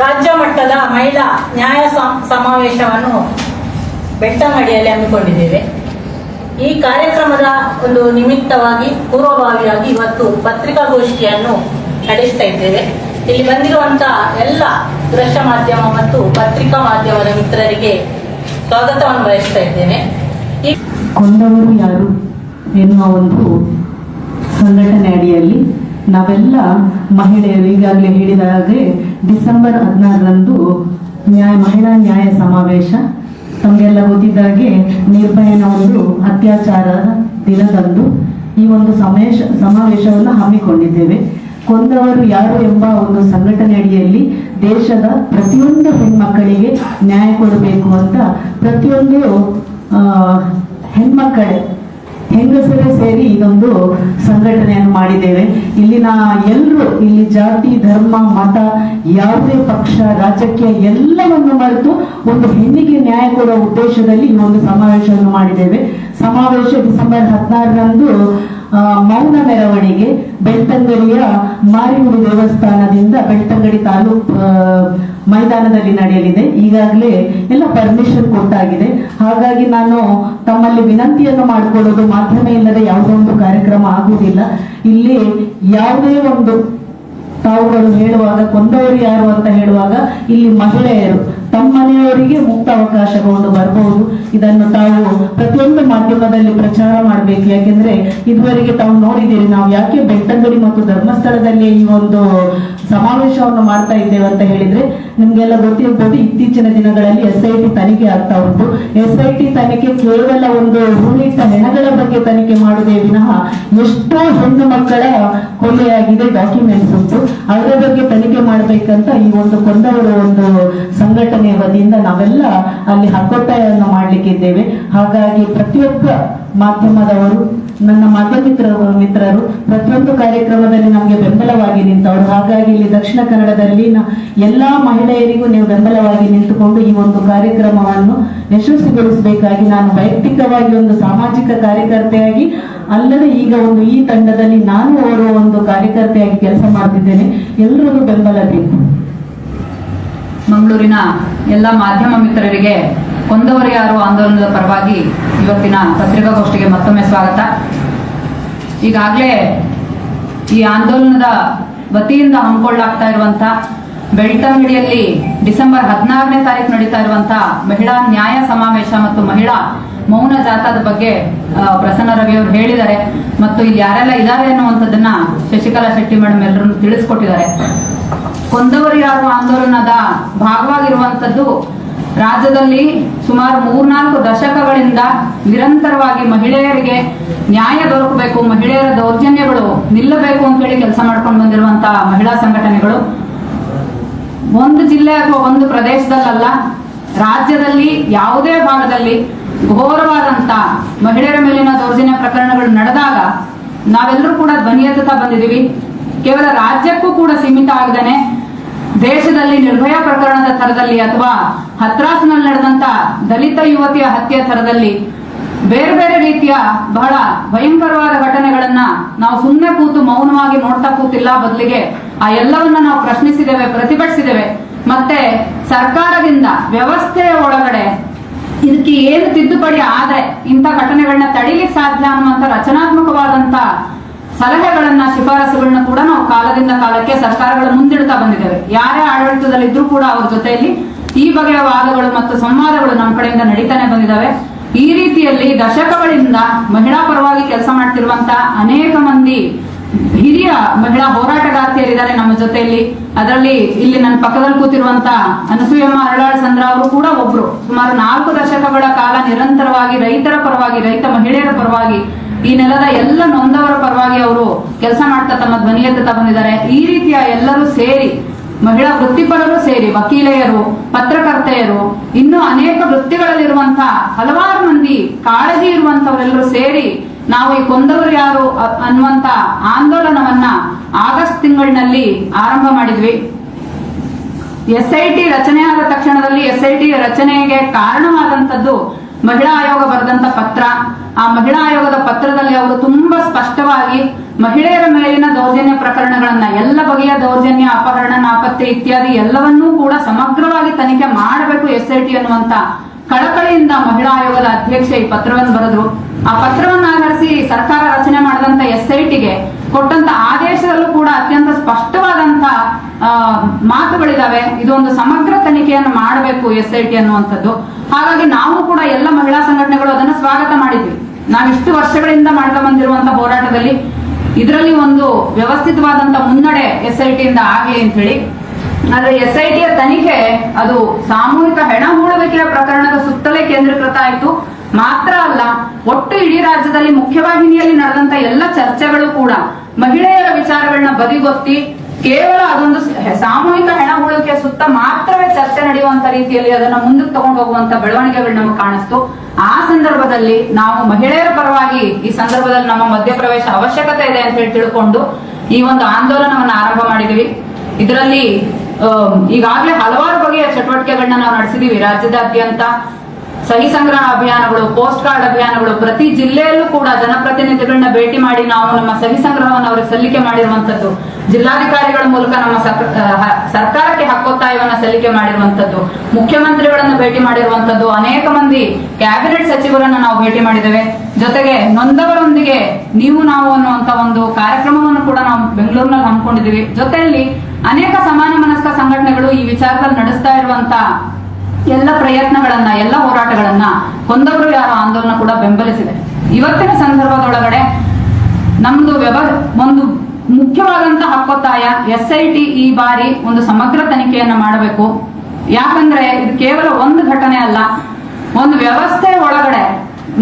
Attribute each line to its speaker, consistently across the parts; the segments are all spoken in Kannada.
Speaker 1: ರಾಜ್ಯ ಮಟ್ಟದ ಮಹಿಳಾ ನ್ಯಾಯ ಸಮಾವೇಶವನ್ನು ಬೆಳ್ತಂಗಡಿಯಲ್ಲಿ ಹಮ್ಮಿಕೊಂಡಿದ್ದೇವೆ. ಈ ಕಾರ್ಯಕ್ರಮದ ಒಂದು ನಿಮಿತ್ತವಾಗಿ ಪೂರ್ವಭಾವಿಯಾಗಿ ಇವತ್ತು ಪತ್ರಿಕಾಗೋಷ್ಠಿಯನ್ನು ನಡೆಸ್ತಾ ಇದ್ದೇವೆ. ಇಲ್ಲಿ ಬಂದಿರುವಂತಹ ಎಲ್ಲ ದೃಶ್ಯ ಮಾಧ್ಯಮ ಮತ್ತು ಪತ್ರಿಕಾ ಮಾಧ್ಯಮದ ಮಿತ್ರರಿಗೆ ಸ್ವಾಗತವನ್ನು ಬಯಸ್ತಾ ಇದ್ದೇನೆ.
Speaker 2: ಕೊಂದವರು ಯಾರು ಎನ್ನುವ ಒಂದು ಸಂಘಟನೆ ಅಡಿಯಲ್ಲಿ ನಾವೆಲ್ಲ ಮಹಿಳೆಯರು ಈಗಾಗಲೇ ಹೇಳಿದ ಹಾಗೆ ಡಿಸೆಂಬರ್ 16ರಂದು ಮಹಿಳಾ ನ್ಯಾಯ ಸಮಾವೇಶ, ತಮಗೆಲ್ಲ ಗೊತ್ತಿದ್ದಾಗೆ ನಿರ್ಭಯನ ಒಂದು ಅತ್ಯಾಚಾರದ ದಿನದಂದು ಈ ಒಂದು ಸಮಾವೇಶವನ್ನು ಹಮ್ಮಿಕೊಂಡಿದ್ದೇವೆ. ಕೊಂದವರು ಯಾರು ಎಂಬ ಒಂದು ಸಂಘಟನೆ ಅಡಿಯಲ್ಲಿ ದೇಶದ ಪ್ರತಿಯೊಂದು ಹೆಣ್ಮಕ್ಕಳಿಗೆ ನ್ಯಾಯ ಕೊಡಬೇಕು ಅಂತ ಪ್ರತಿಯೊಂದು ಹೆಂಗಸರೇ ಸೇರಿ ಇದೊಂದು ಸಂಘಟನೆಯನ್ನು ಮಾಡಿದ್ದೇವೆ. ಇಲ್ಲಿನ ಎಲ್ಲರೂ ಇಲ್ಲಿ ಜಾತಿ, ಧರ್ಮ, ಮತ, ಯಾವುದೇ ಪಕ್ಷ, ರಾಜಕೀಯ ಎಲ್ಲವನ್ನು ಮರೆತು ಒಂದು ಹೆಣ್ಣಿಗೆ ನ್ಯಾಯ ಕೊಡುವ ಉದ್ದೇಶದಲ್ಲಿ ಈ ಒಂದು ಸಮಾವೇಶವನ್ನು ಮಾಡಿದ್ದೇವೆ. ಸಮಾವೇಶ ಡಿಸೆಂಬರ್ 16ರಂದು ಮೌನ ಮೆರವಣಿಗೆ ಬೆಳ್ತಂಗಡಿಯ ಮಾರಿಗುಡಿ ದೇವಸ್ಥಾನದಿಂದ ಬೆಳ್ತಂಗಡಿ ತಾಲೂಕು ಮೈದಾನದಲ್ಲಿ ನಡೆಯಲಿದೆ. ಈಗಾಗಲೇ ಎಲ್ಲ ಪರ್ಮಿಷನ್ ಕೊಟ್ಟಾಗಿದೆ. ಹಾಗಾಗಿ ನಾನು ತಮ್ಮಲ್ಲಿ ವಿನಂತಿಯನ್ನು ಮಾಡಿಕೊಳ್ಳೋದು, ಮಾಧ್ಯಮ ಇಲ್ಲದೆ ಯಾವುದೋ ಒಂದು ಕಾರ್ಯಕ್ರಮ ಆಗುವುದಿಲ್ಲ. ಇಲ್ಲಿ ಯಾವುದೇ ಒಂದು ತಾವುಗಳು ಹೇಳುವಾಗ ಕೊಂದವರು ಯಾರು ಅಂತ ಹೇಳುವಾಗ ಇಲ್ಲಿ ಮಹಿಳೆಯರು ತಮ್ಮ ಮನೆಯವರಿಗೆ ಮುಕ್ತ ಅವಕಾಶಗೊಂಡು ಬರಬಹುದು. ಇದನ್ನು ತಾವು ಪ್ರತಿಯೊಂದು ಮಾಧ್ಯಮದಲ್ಲಿ ಪ್ರಚಾರ ಮಾಡಬೇಕು. ಯಾಕೆಂದ್ರೆ ಇದುವರೆಗೆ ತಾವು ನೋಡಿದ್ದೀರಿ, ನಾವು ಯಾಕೆ ಬೆಳ್ತಂಗಡಿ ಮತ್ತು ಧರ್ಮಸ್ಥಳದಲ್ಲಿ ಈ ಒಂದು ಸಮಾವೇಶವನ್ನು ಮಾಡ್ತಾ ಇದ್ದೇವೆ ಅಂತ ಹೇಳಿದ್ರೆ ನಿಮ್ಗೆಲ್ಲ ಗೊತ್ತಿರ್ಬೋದು, ಇತ್ತೀಚಿನ ದಿನಗಳಲ್ಲಿ SIT ತನಿಖೆ ಆಗ್ತಾ ಉಂಟು. SIT ತನಿಖೆ ಕೇವಲ ಒಂದು ಹೂಣಿಟ್ಟ ಹೆಣಗಳ ಬಗ್ಗೆ ತನಿಖೆ ಮಾಡುವುದೇ ವಿನಃ ಎಷ್ಟೋ ಹೆಣ್ಣು ಮಕ್ಕಳ ಕೊಲೆಯಾಗಿದೆ ಡಾಕ್ಯುಮೆಂಟ್ಸ್ ಉಂಟು. ಅದರ ಬಗ್ಗೆ ತನಿಖೆ ಮಾಡಬೇಕಂತ ಈ ಒಂದು ಕೊಂದವರು ಒಂದು ಸಂಘಟನೆಯ ವತಿಯಿಂದ ನಾವೆಲ್ಲ ಅಲ್ಲಿ ಹಕ್ಕೊತ್ತಾಯವನ್ನು ಮಾಡ್ಲಿಕ್ಕಿದ್ದೇವೆ. ಹಾಗಾಗಿ ಪ್ರತಿಯೊಬ್ಬ ಮಾಧ್ಯಮದವರು, ನನ್ನ ಮಾಧ್ಯಮ ಮಿತ್ರರು ಪ್ರತಿಯೊಂದು ಕಾರ್ಯಕ್ರಮದಲ್ಲಿ ನಮಗೆ ಬೆಂಬಲವಾಗಿ ನಿಂತವರು. ಹಾಗಾಗಿ ಇಲ್ಲಿ ದಕ್ಷಿಣ ಕನ್ನಡದಲ್ಲಿ ಎಲ್ಲಾ ಮಹಿಳೆಯರಿಗೂ ನೀವು ಬೆಂಬಲವಾಗಿ ನಿಂತುಕೊಂಡು ಈ ಒಂದು ಕಾರ್ಯಕ್ರಮವನ್ನು ಯಶಸ್ವಿಗೊಳಿಸಬೇಕಾಗಿ ನಾನು ವೈಯಕ್ತಿಕವಾಗಿ ಒಂದು ಸಾಮಾಜಿಕ ಕಾರ್ಯಕರ್ತೆಯಾಗಿ ಅಲ್ಲದೆ ಈಗ ಒಂದು ಈ ತಂಡದಲ್ಲಿ ನಾನು ಓರ್ವ ಒಂದು ಕಾರ್ಯಕರ್ತೆಯಾಗಿ ಕೆಲಸ ಮಾಡ್ತಿದ್ದೇನೆ. ಎಲ್ಲರಿಗೂ ಬೆಂಬಲ ಬೇಕು.
Speaker 3: ಮಂಗಳೂರಿನ ಎಲ್ಲ ಮಾಧ್ಯಮ ಮಿತ್ರರಿಗೆ ಕೊಂದವರು ಯಾರು ಆಂದೋಲನದ ಪರವಾಗಿ ಇವತ್ತಿನ ಪತ್ರಿಕಾಗೋಷ್ಠಿಗೆ ಮತ್ತೊಮ್ಮೆ ಸ್ವಾಗತ. ಈಗಾಗಲೇ ಈ ಆಂದೋಲನದ ವತಿಯಿಂದ ಹಮ್ಮಿಕೊಳ್ಳಲಾಗ್ತಾ ಇರುವಂತ ಬೆಳ್ತಂಗಡಿಯಲ್ಲಿ ಡಿಸೆಂಬರ್ 16ನೇ ತಾರೀಕು ನಡೀತಾ ಇರುವಂತ ಮಹಿಳಾ ನ್ಯಾಯ ಸಮಾವೇಶ ಮತ್ತು ಮಹಿಳಾ ಮೌನ ಜಾಥಾದ ಬಗ್ಗೆ ಪ್ರಸನ್ನ ರವಿ ಅವರು ಹೇಳಿದ್ದಾರೆ. ಮತ್ತು ಇಲ್ಲಿ ಯಾರೆಲ್ಲ ಇದ್ದಾರೆ ಅನ್ನುವಂಥದ್ದನ್ನ ಶಶಿಕಲಾ ಶೆಟ್ಟಿ ಮೇಡಮ್ ಎಲ್ಲರೂ ತಿಳಿಸ್ಕೊಟ್ಟಿದ್ದಾರೆ. ಕೊಂದವರು ಯಾರು ಆಂದೋಲನದ ಭಾಗವಾಗಿರುವಂತದ್ದು ರಾಜ್ಯದಲ್ಲಿ ಸುಮಾರು 3-4 ದಶಕಗಳಿಂದ ನಿರಂತರವಾಗಿ ಮಹಿಳೆಯರಿಗೆ ನ್ಯಾಯ ದೊರಕಬೇಕು, ಮಹಿಳೆಯರ ದೌರ್ಜನ್ಯಗಳು ನಿಲ್ಲಬೇಕು ಅಂತ ಹೇಳಿ ಕೆಲಸ ಮಾಡ್ಕೊಂಡು ಬಂದಿರುವಂತಹ ಮಹಿಳಾ ಸಂಘಟನೆಗಳು ಒಂದು ಜಿಲ್ಲೆ ಅಥವಾ ಒಂದು ಪ್ರದೇಶದಲ್ಲ, ರಾಜ್ಯದಲ್ಲಿ ಯಾವುದೇ ಭಾಗದಲ್ಲಿ ಘೋರವಾದಂತ ಮಹಿಳೆಯರ ಮೇಲಿನ ದೌರ್ಜನ್ಯ ಪ್ರಕರಣಗಳು ನಡೆದಾಗ ನಾವೆಲ್ಲರೂ ಕೂಡ ಧ್ವನಿ ಎತ್ತುತ್ತಾ ಬಂದಿದ್ದೀವಿ. ಕೇವಲ ರಾಜ್ಯಕ್ಕೂ ಕೂಡ ಸೀಮಿತ ಆಗದೇನೆ ದೇಶದಲ್ಲಿ ನಿರ್ಭಯ ಪ್ರಕರಣದ ಥರದಲ್ಲಿ ಅಥವಾ ಹತ್ರಾಸ್ನಲ್ಲಿ ನಡೆದಂತ ದಲಿತ ಯುವತಿಯ ಹತ್ಯೆ ಥರದಲ್ಲಿ ಬೇರೆ ಬೇರೆ ರೀತಿಯ ಬಹಳ ಭಯಂಕರವಾದ ಘಟನೆಗಳನ್ನ ನಾವು ಸುಮ್ಮನೆ ಕೂತು ಮೌನವಾಗಿ ನೋಡ್ತಾ ಕೂತಿಲ್ಲ. ಬದಲಿಗೆ ಆ ಎಲ್ಲವನ್ನ ನಾವು ಪ್ರಶ್ನಿಸಿದ್ದೇವೆ, ಪ್ರತಿಭಟಿಸಿದ್ದೇವೆ. ಮತ್ತೆ ಸರ್ಕಾರದಿಂದ ವ್ಯವಸ್ಥೆಯ ಒಳಗಡೆ ಇದಕ್ಕೆ ಏನು ತಿದ್ದುಪಡಿ ಆದ್ರೆ ಇಂಥ ಘಟನೆಗಳನ್ನ ತಡೀಲಿಕ್ಕೆ ಸಾಧ್ಯ ಅನ್ನುವಂತ ರಚನಾತ್ಮಕವಾದಂತ ಸಲಹೆಗಳನ್ನ, ಶಿಫಾರಸುಗಳನ್ನ ಕೂಡ ನಾವು ಕಾಲದಿಂದ ಕಾಲಕ್ಕೆ ಸರ್ಕಾರಗಳ ಮುಂದಿಡ್ತಾ ಬಂದಿದ್ದೇವೆ. ಯಾರೇ ಆಡಳಿತದಲ್ಲಿದ್ರೂ ಕೂಡ ಅವ್ರ ಜೊತೆಯಲ್ಲಿ ಈ ಬಗೆಯ ವಾದಗಳು ಮತ್ತು ಸಂವಾದಗಳು ನಮ್ಮ ಕಡೆಯಿಂದ ನಡೀತಾನೆ ಬಂದಿದ್ದಾವೆ. ಈ ರೀತಿಯಲ್ಲಿ ದಶಕಗಳಿಂದ ಮಹಿಳಾ ಪರವಾಗಿ ಕೆಲಸ ಮಾಡ್ತಿರುವಂತ ಅನೇಕ ಮಂದಿ ಹಿರಿಯ ಮಹಿಳಾ ಹೋರಾಟಗಾರ್ತಿಯರಿದ್ದಾರೆ ನಮ್ಮ ಜೊತೆಯಲ್ಲಿ. ಅದರಲ್ಲಿ ಇಲ್ಲಿ ನನ್ನ ಪಕ್ಕದಲ್ಲಿ ಕೂತಿರುವಂತ ಅನಸೂಯಮ್ಮ ಅರಳಾಳ್ ಸಂದ್ರ ಅವರು ಕೂಡ ಒಬ್ರು. ಸುಮಾರು 4 ದಶಕಗಳ ಕಾಲ ನಿರಂತರವಾಗಿ ರೈತರ ಪರವಾಗಿ, ರೈತ ಮಹಿಳೆಯರ ಪರವಾಗಿ, ಈ ನೆಲದ ಎಲ್ಲ ನೊಂದವರ ಪರವಾಗಿ ಅವರು ಕೆಲಸ ಮಾಡ್ತಾ ತಮ್ಮ ಧ್ವನಿ ಎತ್ತುತ್ತಾ ಬಂದಿದ್ದಾರೆ. ಈ ರೀತಿಯ ಎಲ್ಲರೂ ಸೇರಿ, ಮಹಿಳಾ ವೃತ್ತಿಪರರು ಸೇರಿ, ವಕೀಲೆಯರು, ಪತ್ರಕರ್ತೆಯರು, ಇನ್ನೂ ಅನೇಕ ವೃತ್ತಿಗಳಲ್ಲಿರುವಂತಹ ಹಲವಾರು ಮಂದಿ ಕಾಳಜಿ ಇರುವಂತವರೆಲ್ಲರೂ ಸೇರಿ ನಾವು ಈ ಕೊಂದವರು ಯಾರು ಅನ್ನುವಂತ ಆಂದೋಲನವನ್ನ ಆಗಸ್ಟ್ ತಿಂಗಳಿನಲ್ಲಿ ಆರಂಭ ಮಾಡಿದ್ವಿ. SIT ರಚನೆಯಾದ ತಕ್ಷಣದಲ್ಲಿ SIT ರಚನೆಗೆ ಕಾರಣವಾದಂತದ್ದು ಮಹಿಳಾ ಆಯೋಗ ಬರೆದಂತ ಪತ್ರ. ಆ ಮಹಿಳಾ ಆಯೋಗದ ಪತ್ರದಲ್ಲಿ ಅವರು ತುಂಬಾ ಸ್ಪಷ್ಟವಾಗಿ ಮಹಿಳೆಯರ ಮೇಲಿನ ದೌರ್ಜನ್ಯ ಪ್ರಕರಣಗಳನ್ನ, ಎಲ್ಲ ಬಗೆಯ ದೌರ್ಜನ್ಯ, ಅಪಹರಣ, ನಾಪತ್ತೆ ಇತ್ಯಾದಿ ಎಲ್ಲವನ್ನೂ ಕೂಡ ಸಮಗ್ರವಾಗಿ ತನಿಖೆ ಮಾಡಬೇಕು SIT ಅನ್ನುವಂತ ಕಳಕಳಿಯಿಂದ ಮಹಿಳಾ ಆಯೋಗದ ಅಧ್ಯಕ್ಷೆ ಈ ಪತ್ರವನ್ನು ಬರೆದ್ರು. ಆ ಪತ್ರವನ್ನು ಆಧರಿಸಿ ಸರ್ಕಾರ ರಚನೆ ಮಾಡಿದಂತ SITಗೆ ಕೊಟ್ಟಂತ ಆದೇಶದಲ್ಲೂ ಕೂಡ ಅತ್ಯಂತ ಸ್ಪಷ್ಟವಾದಂತ ಮಾತುಗಳಿದಾವೆ. ಇದೊಂದು ಸಮಗ್ರ ತನಿಖೆಯನ್ನು ಮಾಡಬೇಕು SIT ಅನ್ನುವಂಥದ್ದು. ಹಾಗಾಗಿ ನಾವು ಕೂಡ ಎಲ್ಲ ಮಹಿಳಾ ಸಂಘಟನೆಗಳು ಅದನ್ನ ಸ್ವಾಗತ ಮಾಡಿದ್ವಿ. ನಾವಿಷ್ಟು ವರ್ಷಗಳಿಂದ ಮಾಡ್ತಾ ಬಂದಿರುವಂತಹ ಹೋರಾಟದಲ್ಲಿ ಇದರಲ್ಲಿ ಒಂದು ವ್ಯವಸ್ಥಿತವಾದಂತ ಮುನ್ನಡೆ SIT ಇಂದ ಆಗ್ಲಿ ಅಂತ ಹೇಳಿ. ಆದ್ರೆ SITಯ ತನಿಖೆ ಅದು ಸಾಮೂಹಿಕ ಹೆಣ ಹೂಳುವಿಕೆಯ ಪ್ರಕರಣದ ಸುತ್ತಲೇ ಕೇಂದ್ರೀಕೃತ ಆಯಿತು. ಮಾತ್ರ ಅಲ್ಲ, ಒಟ್ಟು ಇಡೀ ರಾಜ್ಯದಲ್ಲಿ ಮುಖ್ಯವಾಹಿನಿಯಲ್ಲಿ ನಡೆದಂತ ಎಲ್ಲ ಚರ್ಚೆಗಳು ಕೂಡ ಮಹಿಳೆಯರ ವಿಚಾರಗಳನ್ನ ಬದಿಗೊತ್ತಿ ಕೇವಲ ಅದೊಂದು ಸಾಮೂಹಿಕ ಹೆಣ ಹೂಳುವಿಕೆ ಸುತ್ತ ಮಾತ್ರವೇ ಚರ್ಚೆ ನಡೆಯುವಂತ ರೀತಿಯಲ್ಲಿ ಅದನ್ನ ಮುಂದಕ್ಕೆ ತಗೊಂಡು ಹೋಗುವಂತ ಬೆಳವಣಿಗೆಗಳು ನಮಗೆ ಕಾಣಿಸ್ತು. ಆ ಸಂದರ್ಭದಲ್ಲಿ ನಾವು ಮಹಿಳೆಯರ ಪರವಾಗಿ ಈ ಸಂದರ್ಭದಲ್ಲಿ ನಮ್ಮ ಮಧ್ಯಪ್ರವೇಶ ಅವಶ್ಯಕತೆ ಇದೆ ಅಂತ ಹೇಳಿ ತಿಳ್ಕೊಂಡು ಈ ಒಂದು ಆಂದೋಲನವನ್ನು ಆರಂಭ ಮಾಡಿದೀವಿ. ಇದರಲ್ಲಿ ಈಗಾಗಲೇ ಹಲವಾರು ಬಗೆಯ ಚಟುವಟಿಕೆಗಳನ್ನ ನಾವು ನಡೆಸಿದೀವಿ. ರಾಜ್ಯದಾದ್ಯಂತ ಸಹಿ ಸಂಗ್ರಹ ಅಭಿಯಾನಗಳು, ಪೋಸ್ಟ್ ಕಾರ್ಡ್ ಅಭಿಯಾನಗಳು, ಪ್ರತಿ ಜಿಲ್ಲೆಯಲ್ಲೂ ಕೂಡ ಜನಪ್ರತಿನಿಧಿಗಳನ್ನ ಭೇಟಿ ಮಾಡಿ ನಾವು ನಮ್ಮ ಸಹಿ ಸಂಗ್ರಹವನ್ನು ಅವರಿಗೆ ಸಲ್ಲಿಕೆ ಮಾಡಿರುವಂತದ್ದು, ಜಿಲ್ಲಾಧಿಕಾರಿಗಳ ಮೂಲಕ ನಮ್ಮ ಸರ್ಕಾರಕ್ಕೆ ಹಕ್ಕೊತ್ತಾಯವನ್ನ ಸಲ್ಲಿಕೆ ಮಾಡಿರುವಂತದ್ದು, ಮುಖ್ಯಮಂತ್ರಿಗಳನ್ನ ಭೇಟಿ ಮಾಡಿರುವಂತದ್ದು, ಅನೇಕ ಮಂದಿ ಕ್ಯಾಬಿನೆಟ್ ಸಚಿವರನ್ನ ನಾವು ಭೇಟಿ ಮಾಡಿದ್ದೇವೆ. ಜೊತೆಗೆ ನೊಂದವರೊಂದಿಗೆ ನೀವು ನಾವು ಅನ್ನುವಂತ ಒಂದು ಕಾರ್ಯಕ್ರಮವನ್ನು ಕೂಡ ನಾವು ಬೆಂಗಳೂರಿನಲ್ಲಿ ಹಮ್ಮಿಕೊಂಡಿದ್ದೀವಿ. ಜೊತೆಯಲ್ಲಿ ಅನೇಕ ಸಮಾನ ಮನಸ್ಕ ಸಂಘಟನೆಗಳು ಈ ವಿಚಾರದಲ್ಲಿ ನಡೆಸ್ತಾ ಇರುವಂತ ಎಲ್ಲ ಪ್ರಯತ್ನಗಳನ್ನ, ಎಲ್ಲ ಹೋರಾಟಗಳನ್ನ ಕೊಂದವರು ಯಾರು ಆಂದೋಲನ ಕೂಡ ಬೆಂಬಲಿಸಿದೆ. ಇವತ್ತಿನ ಸಂದರ್ಭದೊಳಗಡೆ ನಮ್ದು ಒಂದು ಮುಖ್ಯವಾದಂತಹ ಹಕ್ಕೊತ್ತಾಯ SIT ಈ ಬಾರಿ ಒಂದು ಸಮಗ್ರ ತನಿಖೆಯನ್ನ ಮಾಡಬೇಕು. ಯಾಕಂದ್ರೆ ಇದು ಕೇವಲ ಒಂದು ಘಟನೆ ಅಲ್ಲ, ಒಂದು ವ್ಯವಸ್ಥೆ ಒಳಗಡೆ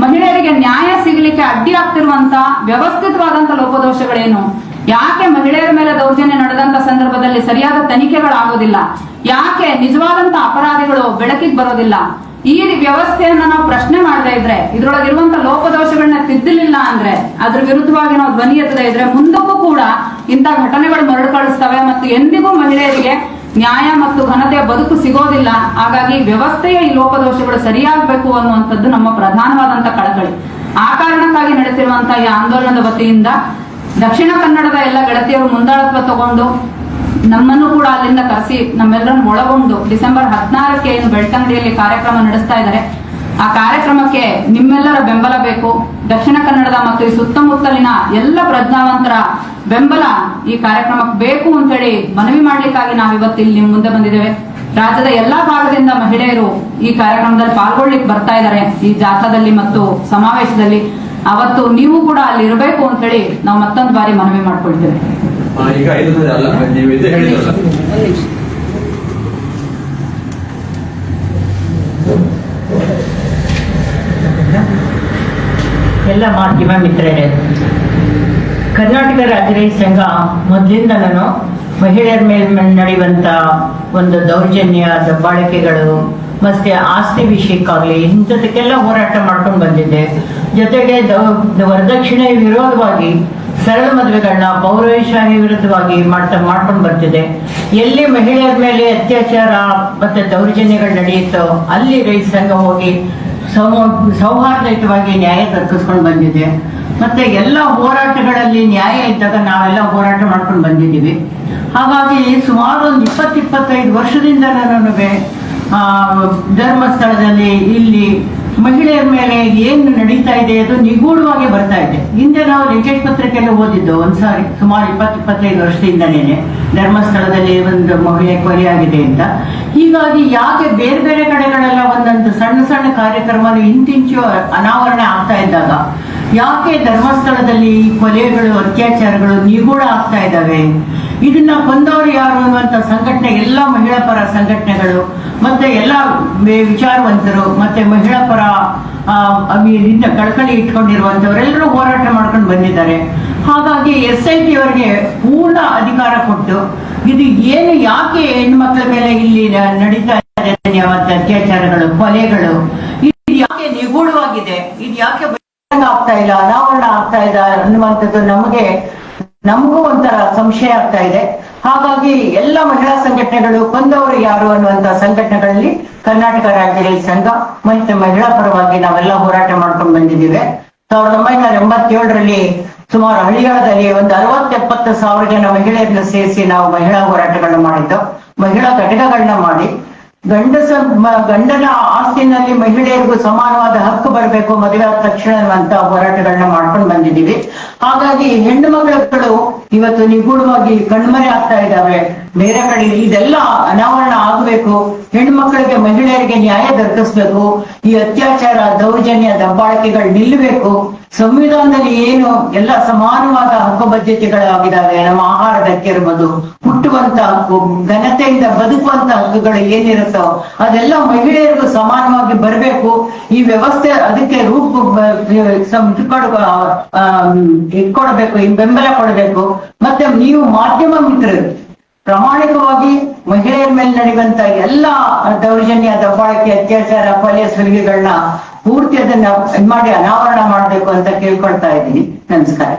Speaker 3: ಮಹಿಳೆಯರಿಗೆ ನ್ಯಾಯ ಸಿಗಲಿಕ್ಕೆ ಅಡ್ಡಿ ಆಗ್ತಿರುವಂತ ವ್ಯವಸ್ಥಿತವಾದಂತ ಲೋಪದೋಷಗಳೇನು, ಯಾಕೆ ಮಹಿಳೆಯರ ಮೇಲೆ ದೌರ್ಜನ್ಯ ನಡೆದಂತ ಸಂದರ್ಭದಲ್ಲಿ ಸರಿಯಾದ ತನಿಖೆಗಳಾಗೋದಿಲ್ಲ, ಯಾಕೆ ನಿಜವಾದಂತ ಅಪರಾಧಿಗಳು ಬೆಳಕಿಗೆ ಬರೋದಿಲ್ಲ, ಈ ವ್ಯವಸ್ಥೆಯನ್ನ ನಾವು ಪ್ರಶ್ನೆ ಮಾಡದೇ ಇದ್ರೆ, ಇದ್ರೊಳಗಿರುವಂತ ಲೋಪದೋಷಗಳನ್ನ ತಿದ್ದಲಿಲ್ಲ ಅಂದ್ರೆ, ಅದ್ರ ವಿರುದ್ಧವಾಗಿ ನಾವು ಧ್ವನಿ ಎತ್ತದೇ ಇದ್ರೆ ಮುಂದಕ್ಕೂ ಕೂಡ ಇಂಥ ಘಟನೆಗಳು ಮರುಕಳಿಸ್ತವೆ ಮತ್ತು ಎಂದಿಗೂ ಮಹಿಳೆಯರಿಗೆ ನ್ಯಾಯ ಮತ್ತು ಘನತೆಯ ಬದುಕು ಸಿಗೋದಿಲ್ಲ. ಹಾಗಾಗಿ ವ್ಯವಸ್ಥೆಯ ಈ ಲೋಪದೋಷಗಳು ಸರಿಯಾಗಬೇಕು ಅನ್ನುವಂಥದ್ದು ನಮ್ಮ ಪ್ರಧಾನವಾದಂತ ಕಳಕಳಿ. ಆ ಕಾರಣಕ್ಕಾಗಿ ನಡೆಸಿರುವಂತಹ ಈ ಆಂದೋಲನದ ವತಿಯಿಂದ ದಕ್ಷಿಣ ಕನ್ನಡದ ಎಲ್ಲ ಗೆಳತಿಯರು ಮುಂದಾಳತ್ವ ತಗೊಂಡು ನಮ್ಮನ್ನು ಕೂಡ ಅಲ್ಲಿಂದ ಕರೆಸಿ ನಮ್ಮೆಲ್ಲರನ್ನು ಒಳಗೊಂಡು ಡಿಸೆಂಬರ್ 16ಕ್ಕೆ ಏನು ಬೆಳ್ತಂಗಡಿಯಲ್ಲಿ ಕಾರ್ಯಕ್ರಮ ನಡೆಸ್ತಾ ಇದ್ದಾರೆ. ಆ ಕಾರ್ಯಕ್ರಮಕ್ಕೆ ನಿಮ್ಮೆಲ್ಲರ ಬೆಂಬಲ ಬೇಕು. ದಕ್ಷಿಣ ಕನ್ನಡದ ಮತ್ತು ಈ ಸುತ್ತಮುತ್ತಲಿನ ಎಲ್ಲ ಪ್ರಜ್ಞಾವಂತರ ಬೆಂಬಲ ಈ ಕಾರ್ಯಕ್ರಮಕ್ಕೆ ಬೇಕು ಅಂತ ಹೇಳಿ ಮನವಿ ಮಾಡ್ಲಿಕ್ಕಾಗಿ ನಾವು ಇವತ್ತು ಇಲ್ಲಿ ನಿಮ್ಮ ಮುಂದೆ ಬಂದಿದ್ದೇವೆ. ರಾಜ್ಯದ ಎಲ್ಲಾ ಭಾಗದಿಂದ ಮಹಿಳೆಯರು ಈ ಕಾರ್ಯಕ್ರಮದಲ್ಲಿ ಪಾಲ್ಗೊಳ್ಳಿಕ್ಕೆ ಬರ್ತಾ ಇದ್ದಾರೆ, ಈ ಜಾಥಾದಲ್ಲಿ ಮತ್ತು ಸಮಾವೇಶದಲ್ಲಿ. ಅವತ್ತು ನೀವು ಕೂಡ ಅಲ್ಲಿ ಇರಬೇಕು ಅಂತ ಹೇಳಿ ನಾವು ಮತ್ತೊಂದು ಬಾರಿ ಮನವಿ ಮಾಡ್ಕೊಳ್ತೇವೆ.
Speaker 4: ಈಗ ನೀವು ಇದು ಹೇಳಿದ್ರಲ್ಲ,
Speaker 1: ಎಲ್ಲ ಮಾಧ್ಯಮ ಮಿತ್ರರೇ, ಕರ್ನಾಟಕ ರಾಜ್ಯ ರೈತ ಸಂಘ ಮೊದಲಿಂದ ನಾನು ಮಹಿಳೆಯರ ಮೇಲೆ ನಡೆಯುವಂತ ಒಂದು ದೌರ್ಜನ್ಯ, ದಬ್ಬಾಳಿಕೆಗಳು ಮತ್ತೆ ಆಸ್ತಿ ವಿಷಯಕ್ಕಾಗ್ಲಿ ಇಂಥದಕ್ಕೆಲ್ಲ ಹೋರಾಟ ಮಾಡ್ಕೊಂಡು ಬಂದಿದ್ದೆ. ಜೊತೆಗೆ ವರದಕ್ಷಿಣೆ ವಿರೋಧವಾಗಿ ಸರಳ ಮದುವೆಗಳನ್ನ ಪೌರಶಾಹಿ ವಿರುದ್ಧವಾಗಿ ಮಾಡ್ಕೊಂಡು ಬರ್ತಿದೆ. ಎಲ್ಲಿ ಮಹಿಳೆಯರ ಮೇಲೆ ಅತ್ಯಾಚಾರ ಮತ್ತೆ ದೌರ್ಜನ್ಯಗಳು ನಡೆಯುತ್ತೋ ಅಲ್ಲಿ ರೈತ ಸಂಘ ಹೋಗಿ ಸೌಹಾರ್ದಯುತವಾಗಿ ನ್ಯಾಯ ದೊರಕಿಸ್ಕೊಂಡು ಬಂದಿದೆ. ಮತ್ತೆ ಎಲ್ಲ ಹೋರಾಟಗಳಲ್ಲಿ ನ್ಯಾಯ ಇದ್ದಾಗ ನಾವೆಲ್ಲ ಹೋರಾಟ ಮಾಡ್ಕೊಂಡು ಬಂದಿದ್ದೀವಿ. ಹಾಗಾಗಿ ಸುಮಾರು ಒಂದು 20-25 ವರ್ಷದಿಂದ ನನಗೆ ಧರ್ಮಸ್ಥಳದಲ್ಲಿ ಇಲ್ಲಿ ಮಹಿಳೆಯರ ಮೇಲೆ ಏನು ನಡೀತಾ ಇದೆ ಅದು ನಿಗೂಢವಾಗಿ ಬರ್ತಾ ಇದೆ. ಹಿಂದೆ ನಾವು ಲಿಂಕೇಶ್ ಪತ್ರಿಕೆಲ್ಲ ಓದಿದ್ದು ಒಂದ್ಸಾರಿ ಸುಮಾರು 20-25 ವರ್ಷದಿಂದನೇ ಧರ್ಮಸ್ಥಳದಲ್ಲಿ ಒಂದು ಮಹಿಳೆ ಕೊಲೆಯಾಗಿದೆ ಅಂತ. ಹೀಗಾಗಿ ಯಾಕೆ ಬೇರೆ ಬೇರೆ ಕಡೆಗಳೆಲ್ಲ ಒಂದೊಂದು ಸಣ್ಣ ಸಣ್ಣ ಕಾರ್ಯಕ್ರಮ ಇಂತಿಂಚು ಅನಾವರಣೆ ಆಗ್ತಾ ಇದ್ದಾಗ ಯಾಕೆ ಧರ್ಮಸ್ಥಳದಲ್ಲಿ ಕೊಲೆಗಳು, ಅತ್ಯಾಚಾರಗಳು ನಿಗೂಢ ಆಗ್ತಾ ಇದ್ದಾವೆ? ಇದನ್ನ ಕೊಂದವರು ಯಾರು ಅನ್ನುವಂತ ಸಂಘಟನೆ, ಎಲ್ಲ ಮಹಿಳಾ ಪರ ಸಂಘಟನೆಗಳು ಮತ್ತೆ ಎಲ್ಲ ವಿಚಾರವಂತರು ಮತ್ತೆ ಮಹಿಳಾ ಪರ ಕಳಕಳಿ ಇಟ್ಕೊಂಡಿರುವಂತವರೆಲ್ಲರೂ ಹೋರಾಟ ಮಾಡ್ಕೊಂಡು ಬಂದಿದ್ದಾರೆ. ಹಾಗಾಗಿ SIT ಅವರಿಗೆ ಪೂರ್ಣ ಅಧಿಕಾರ ಕೊಟ್ಟು ಇದು ಏನು, ಯಾಕೆ ಹೆಣ್ಮಕ್ಳ ಮೇಲೆ ಇಲ್ಲಿ ನಡೀತಾ ಇದೆ ಮತ್ತೆ ಅತ್ಯಾಚಾರಗಳು, ಕೊಲೆಗಳು, ಇದು ಯಾಕೆ ನಿಗೂಢವಾಗಿದೆ, ಇದು ಯಾಕೆ ಆಗ್ತಾ ಇಲ್ಲ, ಅನಾವರಣ ಆಗ್ತಾ ಇಲ್ಲ ಅನ್ನುವಂಥದ್ದು ನಮಗೂ ಒಂಥರ ಸಂಶಯ ಆಗ್ತಾ ಇದೆ. ಹಾಗಾಗಿ ಎಲ್ಲ ಮಹಿಳಾ ಸಂಘಟನೆಗಳು ಕೊಂದವರು ಯಾರು ಅನ್ನುವಂತ ಸಂಘಟನೆಗಳಲ್ಲಿ ಕರ್ನಾಟಕ ರಾಜ್ಯ ರೈತ ಸಂಘ ಮತ್ತೆ ಮಹಿಳಾ ಪರವಾಗಿ ನಾವೆಲ್ಲ ಹೋರಾಟ ಮಾಡ್ಕೊಂಡು ಬಂದಿದ್ದೀವಿ. 1987ರಲ್ಲಿ ಸುಮಾರು ಹಳಿಯಾಳದಲ್ಲಿ ಒಂದು 60-70 ಜನ ಮಹಿಳೆಯರನ್ನ ಸೇರಿಸಿ ನಾವು ಮಹಿಳಾ ಹೋರಾಟಗಳನ್ನ ಮಾಡಿದ್ದು. ಮಹಿಳಾ ಘಟಕಗಳನ್ನ ಮಾಡಿ ಗಂಡನ ಆಸ್ತಿನಲ್ಲಿ ಮಹಿಳೆಯರಿಗೂ ಸಮಾನವಾದ ಹಕ್ಕು ಬರಬೇಕು ಮದುವೆ ಆದ ತಕ್ಷಣ ಅಂತ ಹೋರಾಟಗಳನ್ನ ಮಾಡ್ಕೊಂಡು ಬಂದಿದ್ದೀವಿ. ಹಾಗಾಗಿ ಹೆಣ್ಣು ಮಕ್ಕಳು ಇವತ್ತು ನಿಗೂಢವಾಗಿ ಕಣ್ಮರೆ ಆಗ್ತಾ ಇದ್ದಾವೆ. ಬೇರೆ ಕಡೆ ಇದೆಲ್ಲ ಅನಾವರಣ ಆಗಬೇಕು. ಹೆಣ್ಣು ಮಕ್ಕಳಿಗೆ ಮಹಿಳೆಯರಿಗೆ ನ್ಯಾಯ ದೊರಕಿಸ್ಬೇಕು. ಈ ಅತ್ಯಾಚಾರ, ದೌರ್ಜನ್ಯ, ದಬ್ಬಾಳಿಕೆಗಳು ನಿಲ್ಲಬೇಕು. ಸಂವಿಧಾನದಲ್ಲಿ ಏನು ಎಲ್ಲ ಸಮಾನವಾದ ಹಕ್ಕು ಬದ್ಧತೆಗಳಾಗಿದ್ದಾವೆ. ನಮ್ಮ ಆಹಾರದ ಹಕ್ಕು ಇರ್ಬೋದು, ಹುಟ್ಟುವಂತ ಹಕ್ಕು, ಘನತೆಯಿಂದ ಬದುಕುವಂತ ಹಕ್ಕುಗಳು ಏನಿರುತ್ತೋ ಅದೆಲ್ಲ ಮಹಿಳೆಯರಿಗೂ ಸಮಾನವಾಗಿ ಬರಬೇಕು. ಈ ವ್ಯವಸ್ಥೆ ಅದಕ್ಕೆ ಕೊಡಬೇಕು, ಬೆಂಬಲ ಕೊಡಬೇಕು. ಮತ್ತೆ ನೀವು ಮಾಧ್ಯಮ ಮಿತ್ರರು ಪ್ರಾಮಾಣಿಕವಾಗಿ ಮಹಿಳೆಯರ ಮೇಲೆ ನಡೆಯುವಂತ ಎಲ್ಲ ದೌರ್ಜನ್ಯ, ದಬ್ಬಾಳಿಕೆ, ಅತ್ಯಾಚಾರ, ಕೊಲೆ, ಸುಲಿಗೆಗಳನ್ನ ಪೂರ್ತಿ ಅದನ್ನ ಮಾಡಿ ಅನಾವರಣ ಮಾಡ್ಬೇಕು ಅಂತ ಕೇಳ್ಕೊಳ್ತಾ ಇದ್ದೀನಿ. ನಮಸ್ಕಾರ.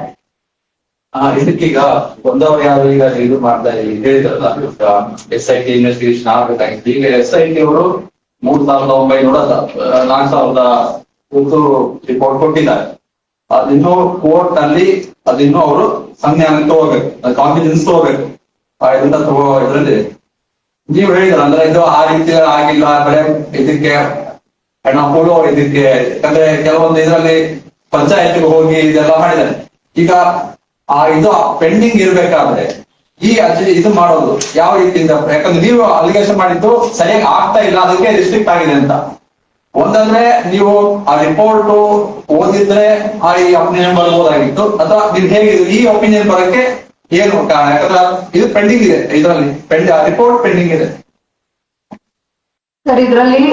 Speaker 4: ಇದಕ್ಕೀಗ ಒಂದವರು ಯಾರು ಈಗ ಇದು ಮಾಡ್ತಾ ಹೇಳಿದ್ರಲ್ಲ, SIT ಇನ್ವೆಸ್ಟಿಗೇಷನ್ ಆಗ್ಬೇಕಾಗಿತ್ತು. ಈಗ SIT ಅವರು 3,900 ರಿಪೋರ್ಟ್ ಕೊಟ್ಟಿದ್ದಾರೆ. ಅದಿನ್ನೂ ಕೋರ್ಟ್ ಅಲ್ಲಿ ಅದಿನ್ನೂ ಅವರು ಸಂಜ್ಞಾನಕ್ಕೆ ತಗೋಬೇಕು, ಕಾನ್ಫಿಡೆನ್ಸ್ ತಗೋಬೇಕು. ಇದರಲ್ಲಿ ನೀವು ಹೇಳಿದ್ರ ಅಂದ್ರೆ ಇದು ಆ ರೀತಿ ಆಗಿಲ್ಲ, ಬರೀ ಇದಕ್ಕೆ ಹಣ ಕೊಡೋ ಇದಕ್ಕೆ, ಯಾಕಂದ್ರೆ ಕೆಲವೊಂದು ಇದರಲ್ಲಿ ಪಂಚಾಯತ್ಗೆ ಹೋಗಿ ಇದೆಲ್ಲ ಮಾಡಿದ್ದಾರೆ. ಈಗ ಇದು ಪೆಂಡಿಂಗ್ ಇರ್ಬೇಕಾದ್ರೆ ಇದು ಮಾಡೋದು ಯಾವ ರೀತಿಯಿಂದ? ಯಾಕಂದ್ರೆ ನೀವು ಅಲಿಗೇಷನ್ ಮಾಡಿದ್ದು ಸರಿಯಾಗಿ ಆಗ್ತಾ ಇಲ್ಲ, ಅದಕ್ಕೆ ರಿಸ್ಟ್ರಿಕ್ಟ್ ಆಗಿದೆ ಅಂತ. ಒಂದಂದ್ರೆ ನೀವು ಆ ರಿಪೋರ್ಟ್ ಓದಿದ್ರೆ ಈ ಒಪಿನಿಯನ್ ಬರ್ಬೋದಾಗಿತ್ತು, ಅಥವಾ ನೀವು ಹೇಗೆ ಈ ಒಪಿನಿಯನ್ ಬರೋಕ್ಕೆ ಏನು ಕಾರಣ? ಯಾಕಂದ್ರೆ ಇದು ಪೆಂಡಿಂಗ್ ಇದೆ, ಇದರಲ್ಲಿ ರಿಪೋರ್ಟ್ ಪೆಂಡಿಂಗ್ ಇದೆ
Speaker 3: ಸರ್. ಇದರಲ್ಲಿ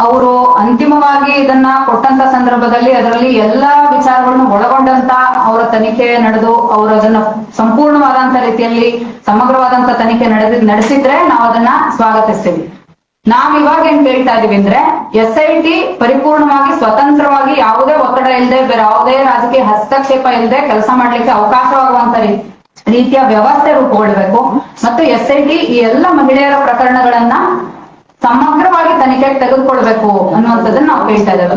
Speaker 3: ಅವರು ಅಂತಿಮವಾಗಿ ಇದನ್ನ ಕೊಟ್ಟಂತ ಸಂದರ್ಭದಲ್ಲಿ ಅದರಲ್ಲಿ ಎಲ್ಲಾ ವಿಚಾರಗಳನ್ನು ಒಳಗೊಂಡಂತ ಅವರ ತನಿಖೆ ನಡೆದು ಅವರು ಅದನ್ನ ಸಂಪೂರ್ಣವಾದಂತ ರೀತಿಯಲ್ಲಿ ಸಮಗ್ರವಾದಂತ ತನಿಖೆ ನಡೆಸಿದ್ರೆ ನಾವು ಅದನ್ನ ಸ್ವಾಗತಿಸ್ತೀವಿ. ನಾವ್ ಇವಾಗ ಏನ್ ಕೇಳ್ತಾ ಇದೀವಿ ಅಂದ್ರೆ SIT ಪರಿಪೂರ್ಣವಾಗಿ ಸ್ವತಂತ್ರವಾಗಿ ಯಾವುದೇ ಒತ್ತಡ ಇಲ್ಲದೆ, ಬೇರೆ ಯಾವುದೇ ರಾಜಕೀಯ ಹಸ್ತಕ್ಷೇಪ ಇಲ್ಲದೆ ಕೆಲಸ ಮಾಡ್ಲಿಕ್ಕೆ ಅವಕಾಶವಾಗುವಂತ ರೀತಿಯ ವ್ಯವಸ್ಥೆ ರೂಪುಗೊಳ್ಳಬೇಕು. ಮತ್ತು SIT ಈ ಎಲ್ಲ ಮಹಿಳೆಯರ ಪ್ರಕರಣಗಳನ್ನ ಸಮಗ್ರವಾಗಿ ತನಿಖೆಗೆ ತೆಗೆದುಕೊಳ್ಬೇಕು ಅನ್ನುವಂಥದ್ದನ್ನ ನಾವು ಕೇಳ್ತಾ ಇದ್ದೇವೆ.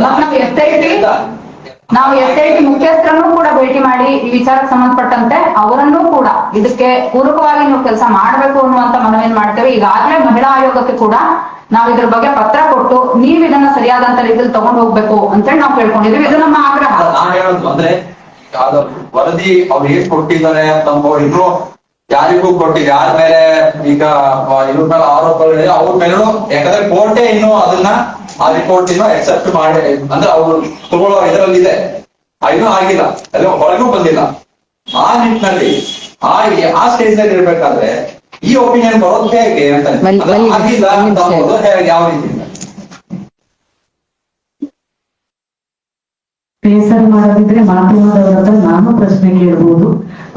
Speaker 3: ನಾವು SIT ಮುಖ್ಯಸ್ಥರನ್ನು ಕೂಡ ಭೇಟಿ ಮಾಡಿ ಈ ವಿಚಾರಕ್ಕೆ ಸಂಬಂಧಪಟ್ಟಂತೆ ಅವರನ್ನೂ ಕೂಡ ಇದಕ್ಕೆ ಪೂರಕವಾಗಿ ನೀವು ಕೆಲಸ ಮಾಡ್ಬೇಕು ಅನ್ನುವಂತ ಮನವಿಯನ್ನು ಮಾಡ್ತೇವೆ. ಈಗಾಗಲೇ ಮಹಿಳಾ ಆಯೋಗಕ್ಕೆ ಕೂಡ ನಾವು ಇದ್ರ ಬಗ್ಗೆ ಪತ್ರ ಕೊಟ್ಟು ನೀವು ಇದನ್ನ ಸರಿಯಾದಂತ ರೀತಿಯಲ್ಲಿ ತಗೊಂಡು ಹೋಗ್ಬೇಕು ಅಂತೇಳಿ ನಾವು ಕೇಳ್ಕೊಂಡಿದ್ವಿ. ಇದು ನಮ್ಮ ಆಗ್ರಹ.
Speaker 4: ನಾನು ಹೇಳೋದು ಅಂದ್ರೆ ವರದಿ ಅವ್ರು ಏನ್ ಕೊಟ್ಟಿದ್ದಾರೆ ಅಂತ ಇನ್ನು ಯಾರಿಗೂ ಕೊಟ್ಟಿದೆ, ಯಾರ ಮೇಲೆ ಈಗ ಇವ್ರ ಮೇಲೆ ಆರೋಪಗಳಿದೆ ಅವ್ರ ಮೇಲೂ, ಯಾಕಂದ್ರೆ ಕೋರ್ಟೇ ಇನ್ನು ಅದನ್ನ ಆ ರಿಪೋರ್ಟ್ ಇನ್ನು ಎಕ್ಸೆಪ್ಟ್ ಮಾಡಿ ಅಂದ್ರೆ ಅವ್ರು ತಗೊಳ್ಳೋ ಇದರಲ್ಲಿದೆ, ಇನ್ನೂ ಆಗಿಲ್ಲ, ಎಲ್ಲ ಹೊರಗೂ ಬಂದಿಲ್ಲ. ಆ ನಿಟ್ಟಿನಲ್ಲಿ ಆ ಸ್ಟೇಜ್ ನಲ್ಲಿ ಇರ್ಬೇಕಾದ್ರೆ ಈ ಒಪಿನಿಯನ್ ಬರೋದು ಹೇಗೆ ಅಂತ ಆಗಿಲ್ಲ ಅಂತ ಯಾವ ರೀತಿ
Speaker 2: ಬೇಸರ ಮಾಡೋದಿದ್ರೆ ಮಾಧ್ಯಮದವರ ಹತ್ರ ನಾನು ಪ್ರಶ್ನೆ ಕೇಳಬಹುದು.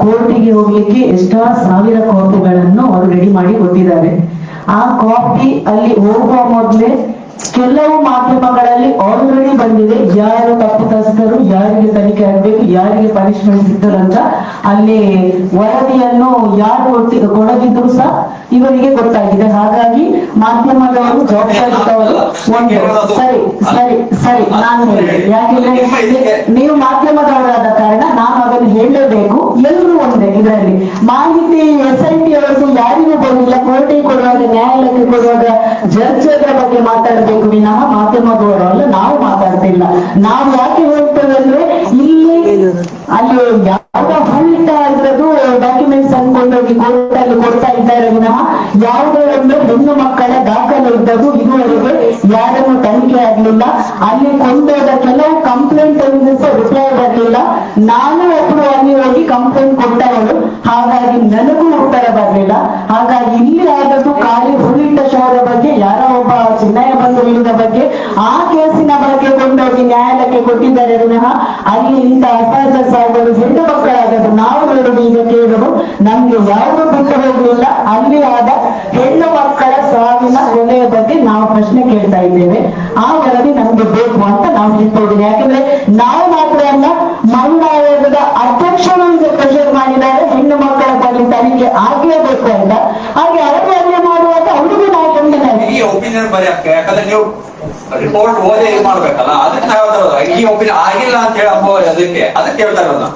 Speaker 2: ಕೋರ್ಟಿಗೆ ಹೋಗ್ಲಿಕ್ಕೆ ಎಷ್ಟೋ 1000 ಕಾಪಿಗಳನ್ನು ಅವರು ರೆಡಿ ಮಾಡಿ ಕೊಟ್ಟಿದ್ದಾರೆ. ಆ ಕಾಪಿ ಅಲ್ಲಿ ಹೋಗುವ ಮೊದಲೇ ಕೆಲವು ಮಾಧ್ಯಮಗಳಲ್ಲಿ ಆಲ್ರೆಡಿ ಬಂದಿದೆ, ಯಾರು ತಪ್ಪಿತಸ್ಥರು, ಯಾರಿಗೆ ತನಿಖೆ ಆಗಬೇಕು, ಯಾರಿಗೆ ಪನಿಷ್ಮೆಂಟ್ ಸಿಗ್ತಾರೆ ಅಂತ. ಅಲ್ಲಿ ವರದಿಯನ್ನು ಯಾರು ಕೊಡದಿದ್ರು ಸಹ ಇವರಿಗೆ ಗೊತ್ತಾಗಿದೆ. ಹಾಗಾಗಿ ಮಾಧ್ಯಮದವರು ಜವಾಬ್ದಾರಿದವರು ಸರಿ ನಾನು ಹೇಳಿದೆ, ಯಾಕೆಂದ್ರೆ ನೀವು ಮಾಧ್ಯಮದವರಾದ ಕಾರಣ ನಾನು ಅದನ್ನು ಹೇಳಲೇಬೇಕು. ಎಲ್ಲರೂ ಒಂದೇ ಇದರಲ್ಲಿ ಮಾಹಿತಿ SIT ಅವರಿಗೆ ಯಾರಿಗೂ ಬರಲಿಲ್ಲ. ಕೋರ್ಟಿಗೆ ಕೊಡುವಾಗ, ನ್ಯಾಯಾಲಯಕ್ಕೆ ಕೊಡುವಾಗ ಜಡ್ಜ್ ಅದರ ಬಗ್ಗೆ ಮಾತಾಡಬೇಕು ವಿನಃ ಮಾಧ್ಯಮದವರು ಅಲ್ಲ. ನಾವು ಮಾತಾಡ್ತಿಲ್ಲ. ನಾವು ಯಾಕೆ ಹೇಳ್ತೇವೆ ಅಂದ್ರೆ ಇಲ್ಲಿ ಅಲ್ಲಿ ಯಾವ್ದೋ ಹಳ್ಳಿಟ ಇದ್ರದ್ದು ಡಾಕ್ಯುಮೆಂಟ್ಸ್ ಅನ್ಕೊಂಡೋಗಿ ಕೋರ್ಟ್ ಅಲ್ಲಿ ಕೊಡ್ತಾ ಇದ್ದಾರೆ ವಿನಃ ಯಾವುದೇ ಒಂದು ಹೆಣ್ಣು ಮಕ್ಕಳ ದಾಖಲೆ ಇದ್ದದ್ದು ಇದುವರೆಗೆ ಯಾರನ್ನು ತನಿಖೆ ಆಗ್ಲಿಲ್ಲ. ಅಲ್ಲಿ ಕೊಂಡೋದ ಕೆಲವು ಕಂಪ್ಲೇಂಟ್ ಸಹ ರಿಪ್ಲೈ ಬರಲಿಲ್ಲ. ನಾನು ಒಬ್ರು ಅಲ್ಲಿ ಹೋಗಿ ಕಂಪ್ಲೇಂಟ್ ಕೊಟ್ಟವರು, ಹಾಗಾಗಿ ನನಗೂ ಉತ್ತರ ಬರಲಿಲ್ಲ. ಹಾಗಾಗಿ ಇಲ್ಲಿ ಆದದ್ದು ಖಾಲಿ ಹುಳಿಟ ಶವರ ಬಗ್ಗೆ, ಯಾರೋ ಒಬ್ಬ ಚಿನ್ನಯ್ಯ ಬಂದು ಇಳಿದ ಬಗ್ಗೆ, ಆ ಕೇಸಿನ ಬಗ್ಗೆ ಕೊಂಡೋಗಿ ನ್ಯಾಯಾಲಯಕ್ಕೆ ಕೊಟ್ಟಿದ್ದಾರೆ ವಿನಃ ಅಲ್ಲಿ ಇಂಥ ಅಸಹಜ ಸಾಗಲು ಹೆಣ್ಣು ಮಕ್ಕಳಾಗದು ನಾವು ಹೇಳುದು ಈಗ ಕೇಳುವುದು ನಮ್ಗೆ ಯಾವುದು ಬಿಟ್ಟು ಹೋಗಲಿಲ್ಲ. ಅಲ್ಲಿ ಆದ ಹೆಣ್ಣು ಮಕ್ಕಳ ಸಾವಿನ ಕೊನೆಯ ಬಗ್ಗೆ ನಾವು ಪ್ರಶ್ನೆ ಕೇಳ್ತಾ ಇದ್ದೇವೆ. ಆ ವರದಿ ನಮ್ಗೆ ಬೇಕು ಅಂತ ನಾವು ಹೇಳ್ತಿದ್ದೇವೆ. ಯಾಕಂದ್ರೆ ನಾವು ಮಾತ್ರ ಅಲ್ಲ, ಮಹಿಳಾ ಆಯೋಗದ ಅಧ್ಯಕ್ಷರು ಈಗ ಪ್ರೆಷರ್ ಮಾಡಿದ್ದಾರೆ, ಹೆಣ್ಣು ಮಕ್ಕಳ ಬಗ್ಗೆ ತನಿಖೆ ಆಗಲೇಬೇಕು ಅಂತ. ಹಾಗೆ ಅರಣ್ಯ ಮಾಡುವಾಗ ಅವರಿಗೂ ನಾವು
Speaker 4: ಈ ಒಪಿನಿಯನ್ ಬರೆಯಕ್ಕೆ, ಯಾಕಂದ್ರೆ ನೀವು ರಿಪೋರ್ಟ್ ಓದಿ ಇದು ಮಾಡ್ಬೇಕಲ್ಲ, ಅದಕ್ಕೆ ಈ ಒಪಿನಿಯನ್ ಆಗಿಲ್ಲ ಅಂತ ಹೇಳಿ ಅದಕ್ಕೆ ಹೇಳ್ತಾ ಇರೋದು.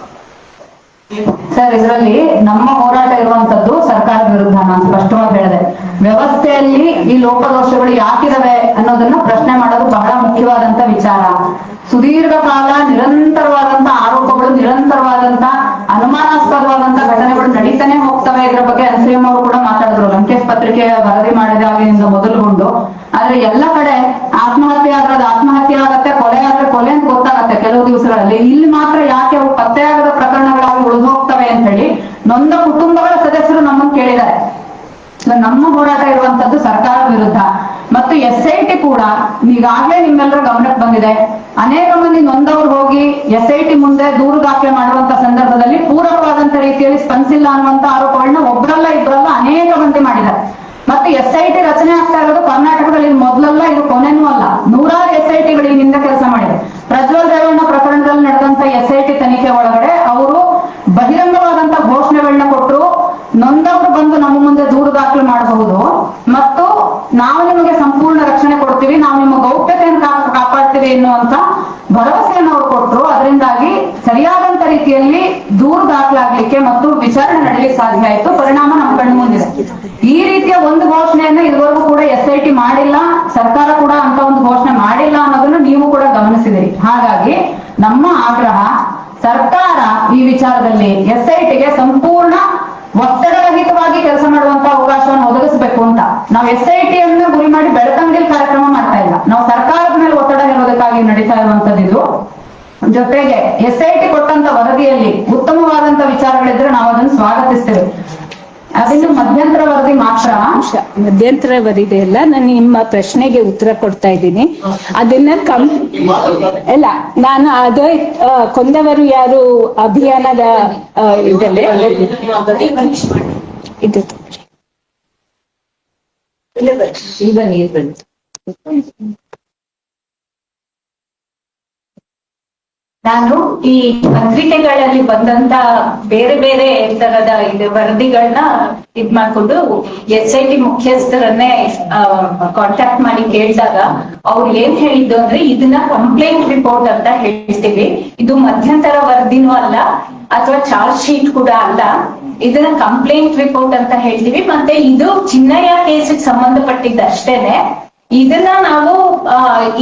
Speaker 3: ಸರ್, ಇದರಲ್ಲಿ ನಮ್ಮ ಹೋರಾಟ ಇರುವಂತದ್ದು ಸರ್ಕಾರದ ವಿರುದ್ಧ. ನಾನು ಸ್ಪಷ್ಟವಾಗಿ ಹೇಳಿದೆ, ವ್ಯವಸ್ಥೆಯಲ್ಲಿ ಈ ಲೋಪದೋಷಗಳು ಯಾಕಿದಾವೆ ಅನ್ನೋದನ್ನ ಪ್ರಶ್ನೆ ಮಾಡೋದು ಬಹಳ ಮುಖ್ಯವಾದಂತ ವಿಚಾರ. ಸುದೀರ್ಘ ಕಾಲ ನಿರಂತರವಾದಂತ ಆರೋಪಗಳು, ನಿರಂತರವಾದಂತ ಅನುಮಾನಾಸ್ಪದವಾದಂತ ಘಟನೆಗಳು ನಡೀತಾನೆ ಹೋಗ್ತವೆ. ಇದರ ಬಗ್ಗೆ ಅನ್ಸಿಎಂ ಅವರು ಕೂಡ ಮಾತಾಡಿದ್ರು, ಲಂಕೇಶ್ ಪತ್ರಿಕೆ ವರದಿ ಮಾಡಿದಾಗಿನಿಂದ ಮೊದಲುಗೊಂಡು. ಆದ್ರೆ ಎಲ್ಲ ಕಡೆ ಆತ್ಮಹತ್ಯೆ ಆದ್ರೆ ಆತ್ಮಹತ್ಯೆ ಆಗತ್ತೆ, ಕೊಲೆ ಆದ್ರೆ ಕೊಲೆ ಅಂತ ಗೊತ್ತಾಗತ್ತೆ ಕೆಲವು ದಿವಸಗಳಲ್ಲಿ. ಇಲ್ಲಿ ಮಾತ್ರ ಯಾಕೆ ಅವು ಪತ್ತೆಯಾಗದ ಪ್ರಕರಣಗಳಾಗಿ ಉಳಿದು ಹೋಗ್ತವೆ ಅಂತ ಹೇಳಿ ನೊಂದ ಕುಟುಂಬಗಳ ಸದಸ್ಯರು ನಮ್ಮನ್ನು ಕೇಳಿದ್ದಾರೆ. ನಮ್ಮ ಹೋರಾಟ ಇರುವಂತದ್ದು ಸರ್ಕಾರದ ವಿರುದ್ಧ. ಮತ್ತು SIT ಕೂಡ ಈಗಾಗಲೇ ನಿಮ್ಮೆಲ್ಲರ ಗಮನಕ್ಕೆ ಬಂದಿದೆ. ಅನೇಕ ಮಂದಿ ನೊಂದವರು ಹೋಗಿ SIT ಮುಂದೆ ದೂರು ದಾಖಲೆ ಮಾಡುವಂತ ಸಂದರ್ಭದಲ್ಲಿ ಪೂರಕವಾದಂತ ರೀತಿಯಲ್ಲಿ ಸ್ಪಂದಿಸಿಲ್ಲ ಅನ್ನುವಂತ ಆರೋಪಗಳನ್ನ ಒಬ್ಬರಲ್ಲ ಇಬ್ಬರಲ್ಲ ಅನೇಕ ಮಂದಿ ಮಾಡಿದ್ದಾರೆ. ಮತ್ತೆ SIT ರಚನೆ ಆಗ್ತಾ ಇರೋದು ಕರ್ನಾಟಕದಲ್ಲಿ ಮೊದಲಲ್ಲ, ಇದು ಕೊನೆನೂ ಅಲ್ಲ. ನೂರಾರು SITಗಳು ಹಿಂದೆ ಕೆಲಸ ಮಾಡಿದೆ. ಪ್ರಜ್ವಲ್ ರೇವಣ್ಣ ಪ್ರಕರಣದಲ್ಲಿ ನಡೆದಂತ SIT ತನಿಖೆ ಒಳಗಡೆ ಅವರು ಬಹಿರಂಗವಾದಂತ ಘೋಷಣೆಗಳನ್ನ ಕೊಟ್ಟರು. ನೊಂದವರು ಬಂದು ನಮ್ಮ ಮುಂದೆ ದೂರು ದಾಖಲೆ ಮಾಡಬಹುದು ಮತ್ತು ನಾವು ನಿಮಗೆ ಸಂಪೂರ್ಣ ರಕ್ಷಣೆ ಕೊಡ್ತೀವಿ, ನಾವು ನಿಮ್ಮ ಗೌಪ್ಯತೆಯನ್ನು ಕಾಪಾಡ್ತೀವಿ ಎನ್ನುವಂತ ಭರವಸೆಯನ್ನು ಅವರು ಕೊಟ್ಟರು. ಅದರಿಂದಾಗಿ ಸರಿಯಾದಂತ ರೀತಿಯಲ್ಲಿ ದೂರು ದಾಖಲಾಗ್ಲಿಕ್ಕೆ ಮತ್ತು ವಿಚಾರಣೆ ನಡೆಯಲಿಕ್ಕೆ ಸಾಧ್ಯ ಆಯ್ತು. ಪರಿಣಾಮ ನಮ್ಮ ಕಣ್ಣು ಮುಂದಿದೆ. ಈ ರೀತಿಯ ಒಂದು ಘೋಷಣೆಯನ್ನ ಇದುವರೆಗೂ ಕೂಡ SIT ಮಾಡಿಲ್ಲ, ಸರ್ಕಾರ ಕೂಡ ಅಂತ ಒಂದು ಘೋಷಣೆ ಮಾಡಿಲ್ಲ ಅನ್ನೋದನ್ನು ನೀವು ಕೂಡ ಗಮನಿಸಿದಿರಿ. ಹಾಗಾಗಿ ನಮ್ಮ ಆಗ್ರಹ, ಸರ್ಕಾರ ಈ ವಿಚಾರದಲ್ಲಿ SITಗೆ ಸಂಪೂರ್ಣ ಒತ್ತಡರಹಿತವಾಗಿ ಕೆಲಸ ಮಾಡುವಂತ ಅವಕಾಶವನ್ನು ಒದಗಿಸಬೇಕು ಅಂತ. ನಾವು SIT ಅನ್ನು ಗುರಿ ಮಾಡಿ ಬೆಳತಂಗಡಿ ಕಾರ್ಯಕ್ರಮ ಮಾಡ್ತಾ ಇಲ್ಲ, ನಾವು ಸರ್ಕಾರದ ಮೇಲೆ ಒತ್ತಡ ಹೇರೋದಕ್ಕಾಗಿ ನಡೀತಾ ಇರುವಂತದ್ದು ಇದು. ಜೊತೆಗೆ SIT ಕೊಟ್ಟಂತ ವರದಿಯಲ್ಲಿ ಉತ್ತಮವಾದಂತ ವಿಚಾರಗಳಿದ್ರೆ ನಾವು ಅದನ್ನು ಸ್ವಾಗತಿಸ್ತೇವೆ. ಅದನ್ನು ಮಧ್ಯಂತರ ವರದಿ ಮಾತ್ರ.
Speaker 5: ಮಧ್ಯಂತರ ವರದಿ ಅಲ್ಲ, ನಾನು ನಿಮ್ಮ ಪ್ರಶ್ನೆಗೆ ಉತ್ತರ ಕೊಡ್ತಾ ಇದ್ದೀನಿ. ಅದನ್ನ ಅಲ್ಲ, ನಾನು ಅದು ಕೊಂದವರು ಯಾರು ಅಭಿಯಾನದ ಇದಲ್ಲೇ ಇದು ಈಗ ನೀರು ಬಂತು.
Speaker 6: ನಾನು ಈ ಪತ್ರಿಕೆಗಳಲ್ಲಿ ಬಂದಂತ ಬೇರೆ ಬೇರೆ ತರದ ಇದು ವರದಿಗಳನ್ನ ಇದ್ ಮಾಡ್ಕೊಂಡು SIT ಮುಖ್ಯಸ್ಥರನ್ನೇ ಕಾಂಟ್ಯಾಕ್ಟ್ ಮಾಡಿ ಕೇಳಿದಾಗ ಅವ್ರು ಏನ್ ಹೇಳಿದ್ದು ಅಂದ್ರೆ, ಇದನ್ನ ಕಂಪ್ಲೇಂಟ್ ರಿಪೋರ್ಟ್ ಅಂತ ಹೇಳ್ತೀವಿ, ಇದು ಮಧ್ಯಂತರ ವರದಿನೂ ಅಲ್ಲ ಅಥವಾ ಚಾರ್ಜ್ ಶೀಟ್ ಕೂಡ ಅಲ್ಲ, ಇದನ್ನ ಕಂಪ್ಲೇಂಟ್ ರಿಪೋರ್ಟ್ ಅಂತ ಹೇಳ್ತೀವಿ. ಮತ್ತೆ ಇದು ಚಿನ್ನಯ್ಯ ಕೇಸಿಗೆ ಸಂಬಂಧಪಟ್ಟಿದ್ದಷ್ಟೇನೆ. ಇದನ್ನ ನಾವು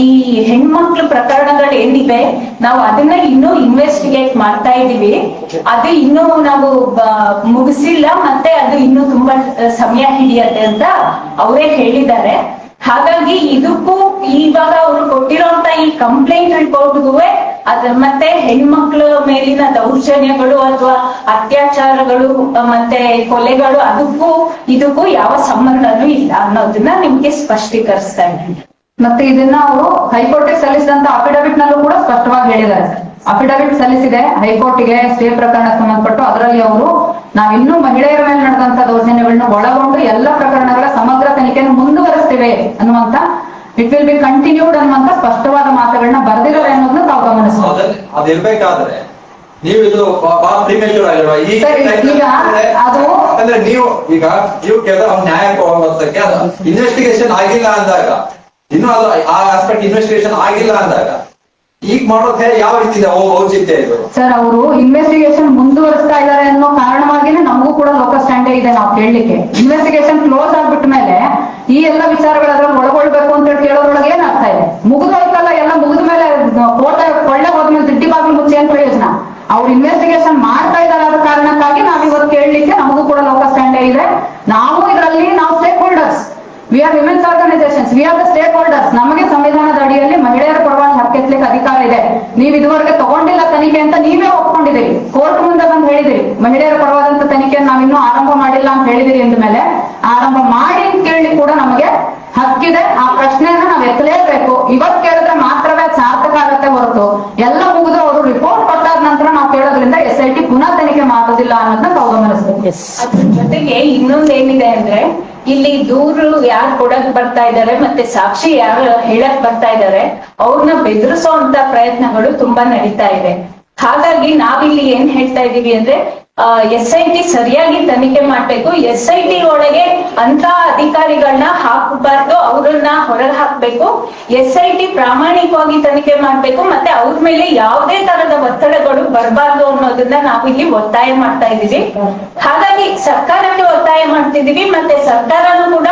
Speaker 6: ಈ ಹೆಣ್ಮಕ್ಳು ಪ್ರಕರಣಗಳು ಏನಿವೆ ನಾವು ಅದನ್ನ ಇನ್ನೂ ಇನ್ವೆಸ್ಟಿಗೇಟ್ ಮಾಡ್ತಾ ಇದೀವಿ. ಅದು ಇನ್ನೂ ನಾವು ಮುಗಿಸಿಲ್ಲ, ಮತ್ತೆ ಅದು ಇನ್ನೂ ತುಂಬಾ ಸಮಯ ಹಿಡಿಯತ್ತೆ ಅಂತ ಅವರೇ ಹೇಳಿದ್ದಾರೆ. ಹಾಗಾಗಿ ಇದಕ್ಕೂ ಇವಾಗ ಅವ್ರು ಕೊಟ್ಟಿರೋಂತ ಈ ಕಂಪ್ಲೇಂಟ್ ರಿಪೋರ್ಟ್ಗೂ ಮತ್ತೆ ಹೆಣ್ಮಕ್ಳ ಮೇಲಿನ ದೌರ್ಜನ್ಯಗಳು ಅಥವಾ ಅತ್ಯಾಚಾರಗಳು ಮತ್ತೆ ಕೊಲೆಗಳು ಇದಕ್ಕೂ ಯಾವ ಸಂಬಂಧನೂ ಇಲ್ಲ ಅನ್ನೋದನ್ನ ನಿಮ್ಗೆ ಸ್ಪಷ್ಟೀಕರಿಸ್ತಾ ಇದ್ದೀನಿ.
Speaker 3: ಮತ್ತೆ ಇದನ್ನ ಅವರು ಹೈಕೋರ್ಟ್ಗೆ ಸಲ್ಲಿಸಿದಂತ ಅಫಿಡವಿಟ್ ನಲ್ಲೂ ಕೂಡ ಸ್ಪಷ್ಟವಾಗಿ ಹೇಳಿದ್ದಾರೆ. ಅಫಿಡವಿಟ್ ಸಲ್ಲಿಸಿದೆ ಹೈಕೋರ್ಟ್ಗೆ ಸ್ಟೇ ಪ್ರಕರಣ ಸಂಬಂಧಪಟ್ಟು. ಅದರಲ್ಲಿ ಅವರು ನಾವಿನ್ನೂ ಮಹಿಳೆಯರ ಮೇಲೆ ನಡೆದಂತ ದೌರ್ಜನ್ಯಗಳನ್ನ ಒಳಗೊಂಡು ಎಲ್ಲ ಪ್ರಕರಣಗಳ ಸಮಗ್ರ ತನಿಖೆಯನ್ನು ಮುಂದುವರಿಸ್ತೇವೆ ಅನ್ನುವಂತ, ಇಟ್ ವಿಲ್ ಬಿ ಕಂಟಿನ್ಯೂಡ್ ಅನ್ನುವಂತ ಸ್ಪಷ್ಟವಾದ ಮಾತುಗಳನ್ನ ಬರೆದಿದ್ದಾರೆ ಅನ್ನೋದನ್ನ ತಾವು ಗಮನಿಸಬಹುದು.
Speaker 4: ಅದಿರ್ಬೇಕಾದ್ರೆ ನೀವು ಇದು ಪ್ರಿಮೇಚೂರ್ ಆಗಿರುವ ಯಾಕಂದ್ರೆ ನೀವು ಕೇಳಿದ್ರೆ ಅವ್ನು ನ್ಯಾಯಕ್ಕೆ ಹೋಗೋದಕ್ಕೆ ಇನ್ವೆಸ್ಟಿಗೇಷನ್ ಆಗಿಲ್ಲ ಅಂದಾಗ, ಇನ್ನು ಅದು ಆ ಆಸ್ಪೆಕ್ಟ್ ಇನ್ವೆಸ್ಟಿಗೇಷನ್ ಆಗಿಲ್ಲ ಅಂದಾಗ ಈಗ ಮಾಡೋದು ಯಾವ ರೀತಿ ಔಚಿತ್ಯ ಇದು?
Speaker 3: ಸರ್, ಅವರು ಇನ್ವೆಸ್ಟಿಗೇಷನ್ ಮುಂದುವರಿಸ್ತಾ ಇದ್ದಾರೆ ಅನ್ನೋ ಕಾರಣವಾಗಿನೇ ನಮಗೂ ಕೂಡ ಲೋಕಸ್ ಸ್ಟ್ಯಾಂಡೇ ಇದೆ ನಾವು ಕೇಳಲಿಕ್ಕೆ. ಇನ್ವೆಸ್ಟಿಗೇಷನ್ ಕ್ಲೋಸ್ ಆಗ್ಬಿಟ್ಟ ಮೇಲೆ ಈ ಎಲ್ಲ ವಿಚಾರಗಳದ್ರಲ್ಲಿ ಒಳಗೊಳ್ಬೇಕು ಅಂತ ಹೇಳಿ ಕೇಳೋದ್ರೊಳಗೆ ಏನಾಗ್ತಾ ಇದೆ? ಮುಗಿದೋಯ್ತಲ್ಲ, ಎಲ್ಲ ಮುಗಿದ ಮೇಲೆ ಕೋಟೆ ಕೊಳ್ಳೆ ಹೋದ್ಮೇಲೆ ದಿಡ್ಡಿ ಬಾಗಿಲು ಮುಚ್ಚಿ ಅಂತ ಪ್ರಯೋಜನ. ಅವ್ರು ಇನ್ವೆಸ್ಟಿಗೇಷನ್ ಮಾಡ್ತಾ ಇದ್ದಾರೆ ಆದ ಕಾರಣಕ್ಕಾಗಿ ನಾವ್ ಇವತ್ತು ಕೇಳಲಿಕ್ಕೆ ನಮಗೂ ಕೂಡ ಲೋಕಸ್ ಸ್ಟ್ಯಾಂಡೇ ಇದೆ. ನಾವು ಇದರಲ್ಲಿ ನಾವು stake holders, we are women's organisations, we are the stake holders. ನಮಗೆ ಸಂವಿಧಾನದ ಅಡಿಯಲ್ಲಿ ಮಹಿಳೆಯರ ಪರವಾಗಿ ಹಕ್ಕೆತ್ತಲಿಕ್ಕೆ ಅಧಿಕಾರ ಇದೆ. ನೀವು ಇದುವರೆಗೆ ತಗೊಂಡಿಲ್ಲ ತನಿಖೆ ಅಂತ ನೀವೇ ಒಪ್ಕೊಂಡಿದ್ದೀರಿ, ಕೋರ್ಟ್ ಮುಂದೆ ಬಂದು ಹೇಳಿದಿರಿ ಮಹಿಳೆಯರ ಪರವಾದಂತ ತನಿಖೆಯನ್ನು ನಾವಿನ್ನೂ ಆರಂಭ ಮಾಡಿಲ್ಲ ಅಂತ ಹೇಳಿದಿರಿ. ಅಂದ ಮೇಲೆ ಆರಂಭ ಮಾಡಿ ಅಂತ ಕೇಳಿ ಕೂಡ ನಮಗೆ ಹಕ್ಕಿದೆ. ಆ ಪ್ರಶ್ನೆಯನ್ನ ನಾವು ಎತ್ತಲೇಬೇಕು. ಇವತ್ತು ಕೇಳಿದ್ರೆ ಮಾತ್ರವೇ ಸಾರ್ಥಕ ಆಗತ್ತೆ ಹೊರತು ಎಲ್ಲ ಮುಗಿದು ಅವರು ರಿಪೋರ್ಟ್ ಕೊಟ್ಟಾದ ನಂತರ ನಾವು ಕೇಳೋದ್ರಿಂದ SIT ಪುನಃ ತನಿಖೆ ಮಾಡೋದಿಲ್ಲ ಅನ್ನೋದನ್ನ ತಾವು ಗಮನಿಸ್ಬೇಕು.
Speaker 6: ಅದ್ರ ಜೊತೆಗೆ ಇನ್ನೊಂದೇನಿದೆ ಅಂದ್ರೆ, ಇಲ್ಲಿ ದೂರು ಯಾರು ಕೊಡಕ್ ಬರ್ತಾ ಇದ್ದಾರೆ ಮತ್ತೆ ಸಾಕ್ಷಿ ಯಾರು ಹೇಳಕ್ ಬರ್ತಾ ಇದ್ದಾರೆ ಅವ್ರನ್ನ ಬೆದರಿಸೋ ಅಂತ ಪ್ರಯತ್ನಗಳು ತುಂಬಾ ನಡೀತಾ ಇದೆ. ಹಾಗಾಗಿ ನಾವಿಲ್ಲಿ ಏನ್ ಹೇಳ್ತಾ ಇದೀವಿ ಅಂದ್ರೆ, SIT ಸರಿಯಾಗಿ ತನಿಖೆ ಮಾಡ್ಬೇಕು. SIT ಒಳಗೆ ಅಂತ ಅಧಿಕಾರಿಗಳನ್ನ ಹಾಕಬಾರ್ದು, ಅವ್ರನ್ನ ಹೊರಗೆ ಹಾಕ್ಬೇಕು. SIT ಪ್ರಾಮಾಣಿಕವಾಗಿ ತನಿಖೆ ಮಾಡ್ಬೇಕು, ಮತ್ತೆ ಅವ್ರ ಮೇಲೆ ಯಾವುದೇ ತರದ ಒತ್ತಡಗಳು ಬರಬಾರ್ದು ಅನ್ನೋದನ್ನ ನಾವು ಇಲ್ಲಿ ಒತ್ತಾಯ ಮಾಡ್ತಾ ಇದೀವಿ. ಹಾಗಾಗಿ ಸರ್ಕಾರಕ್ಕೆ ಒತ್ತಾಯ ಮಾಡ್ತಿದೀವಿ, ಮತ್ತೆ ಸರ್ಕಾರನು ಕೂಡ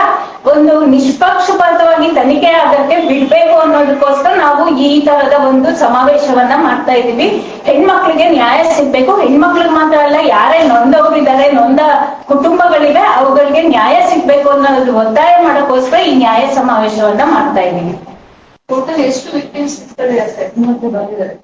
Speaker 6: ಒಂದು ನಿಷ್ಪಕ್ಷಪಾತವಾಗಿ ತನಿಖೆ ಆಗಕ್ಕೆ ಬಿಡ್ಬೇಕು ಅನ್ನೋದಕ್ಕೋಸ್ಕರ ನಾವು ಈ ತರದ ಒಂದು ಸಮಾವೇಶವನ್ನ ಮಾಡ್ತಾ ಇದೀವಿ. ಹೆಣ್ಮಕ್ಳಿಗೆ ನ್ಯಾಯ ಸಿಗ್ಬೇಕು. ಹೆಣ್ಮಕ್ಳಿಗೆ ಮಾತ್ರ ಅಲ್ಲ, ಯಾರೇ ನೊಂದವರಿದ್ದಾರೆ, ನೊಂದ ಕುಟುಂಬಗಳಿವೆ, ಅವುಗಳಿಗೆ ನ್ಯಾಯ ಸಿಗ್ಬೇಕು ಅನ್ನೋದು ಒತ್ತಾಯ ಮಾಡೋಕ್ಕೋಸ್ಕರ ಈ ನ್ಯಾಯ ಸಮಾವೇಶವನ್ನ ಮಾಡ್ತಾ ಇದೀವಿ.
Speaker 5: ಟೋಟಲ್ ಎಷ್ಟು ವಿಕ್ಟಿಮ್ಸ್ ಬಂದಿದ್ದಾರೆ?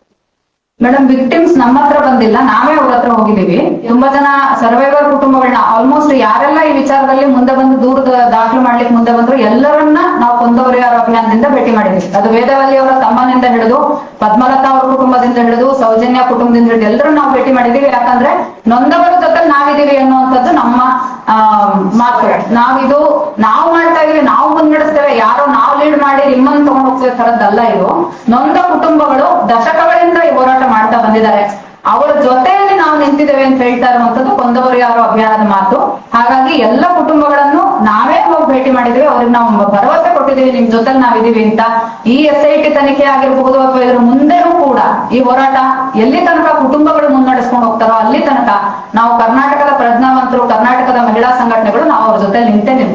Speaker 3: ಮೇಡಮ್, ವಿಕ್ಟಿಮ್ಸ್ ನಮ್ಮ ಹತ್ರ ಬಂದಿಲ್ಲ, ನಾವೇ ಅವ್ರ ಹತ್ರ ಹೋಗಿದೀವಿ. ತುಂಬಾ ಜನ ಸರ್ವೈವರ್ ಕುಟುಂಬಗಳನ್ನ ಆಲ್ಮೋಸ್ಟ್ ಯಾರೆಲ್ಲ ಈ ವಿಚಾರದಲ್ಲಿ ಮುಂದೆ ಬಂದು ದೂರದ ದಾಖಲು ಮಾಡ್ಲಿಕ್ಕೆ ಮುಂದೆ ಬಂದ್ರು ಎಲ್ಲರನ್ನ ನಾವು ಕೊಂದವರು ಯಾರು ಅಭಿಯಾನದಿಂದ ಭೇಟಿ ಮಾಡಿದ್ವಿ. ಅದು ವೇದವಲ್ಲಿ ಅವರ ತಮ್ಮನಿಂದ ಹಿಡಿದು ಪದ್ಮಲತಾ ಅವ್ರ ಕುಟುಂಬದಿಂದ ಹಿಡಿದು ಸೌಜನ್ಯ ಕುಟುಂಬದಿಂದ ಹಿಡಿದು ಎಲ್ಲರೂ ನಾವು ಭೇಟಿ ಮಾಡಿದೀವಿ. ಯಾಕಂದ್ರೆ ನೊಂದವರ ಜೊತೆ ನಾವಿದೀವಿ ಅನ್ನುವಂಥದ್ದು ನಮ್ಮ ಮಾತು. ನಾವು ಮಾಡ್ತಾ ಇದೀವಿ, ನಾವು ಮುನ್ನಡೆಸ್ತೇವೆ, ಯಾರೋ ನಾವು ಲೀಡ್ ಮಾಡಿ ನಿಮ್ಮನ್ನು ತಗೊಂಡು ಹೋಗ್ತೇವೆ ತರದ್ದಲ್ಲ ಇದು. ನೊಂದ ಕುಟುಂಬಗಳು ದಶಕಗಳಿಂದ ಈ ಹೋರಾಟ ಮಾಡ್ತಾ ಬಂದಿದ್ದಾರೆ, ಅವರ ಜೊತೆಯಲ್ಲಿ ನಾವು ನಿಂತಿದ್ದೇವೆ ಅಂತ ಹೇಳ್ತಾ ಇರುವಂತದ್ದು ಕೊಂದವರು ಯಾರು ಅಭಿಯಾನದ ಮಾತು. ಹಾಗಾಗಿ ಎಲ್ಲ ಕುಟುಂಬಗಳನ್ನು ನಾವೇ ಹೋಗಿ ಭೇಟಿ ಮಾಡಿದೀವಿ, ಅವ್ರಿಗೆ ನಾವು ಭರವಸೆ ಕೊಟ್ಟಿದ್ದೀವಿ ನಿಮ್ ಜೊತೆಲಿ ನಾವಿದೀವಿ ಅಂತ. ಈ SIT ತನಿಖೆ ಆಗಿರ್ಬಹುದು ಅಥವಾ ಇದ್ರ ಮುಂದೆನೂ ಕೂಡ ಈ ಹೋರಾಟ ಎಲ್ಲಿ ತನಕ ಕುಟುಂಬಗಳು ಮುನ್ನಡೆಸ್ಕೊಂಡು ಹೋಗ್ತಾರೋ ಅಲ್ಲಿ ತನಕ ನಾವು ಕರ್ನಾಟಕದ ಪ್ರಜ್ಞಾವಂತರು, ಕರ್ನಾಟಕದ ಮಹಿಳಾ ಸಂಘಟನೆಗಳು ನಾವು ಅವ್ರ ಜೊತೆ ನಿಂತೇವೆ.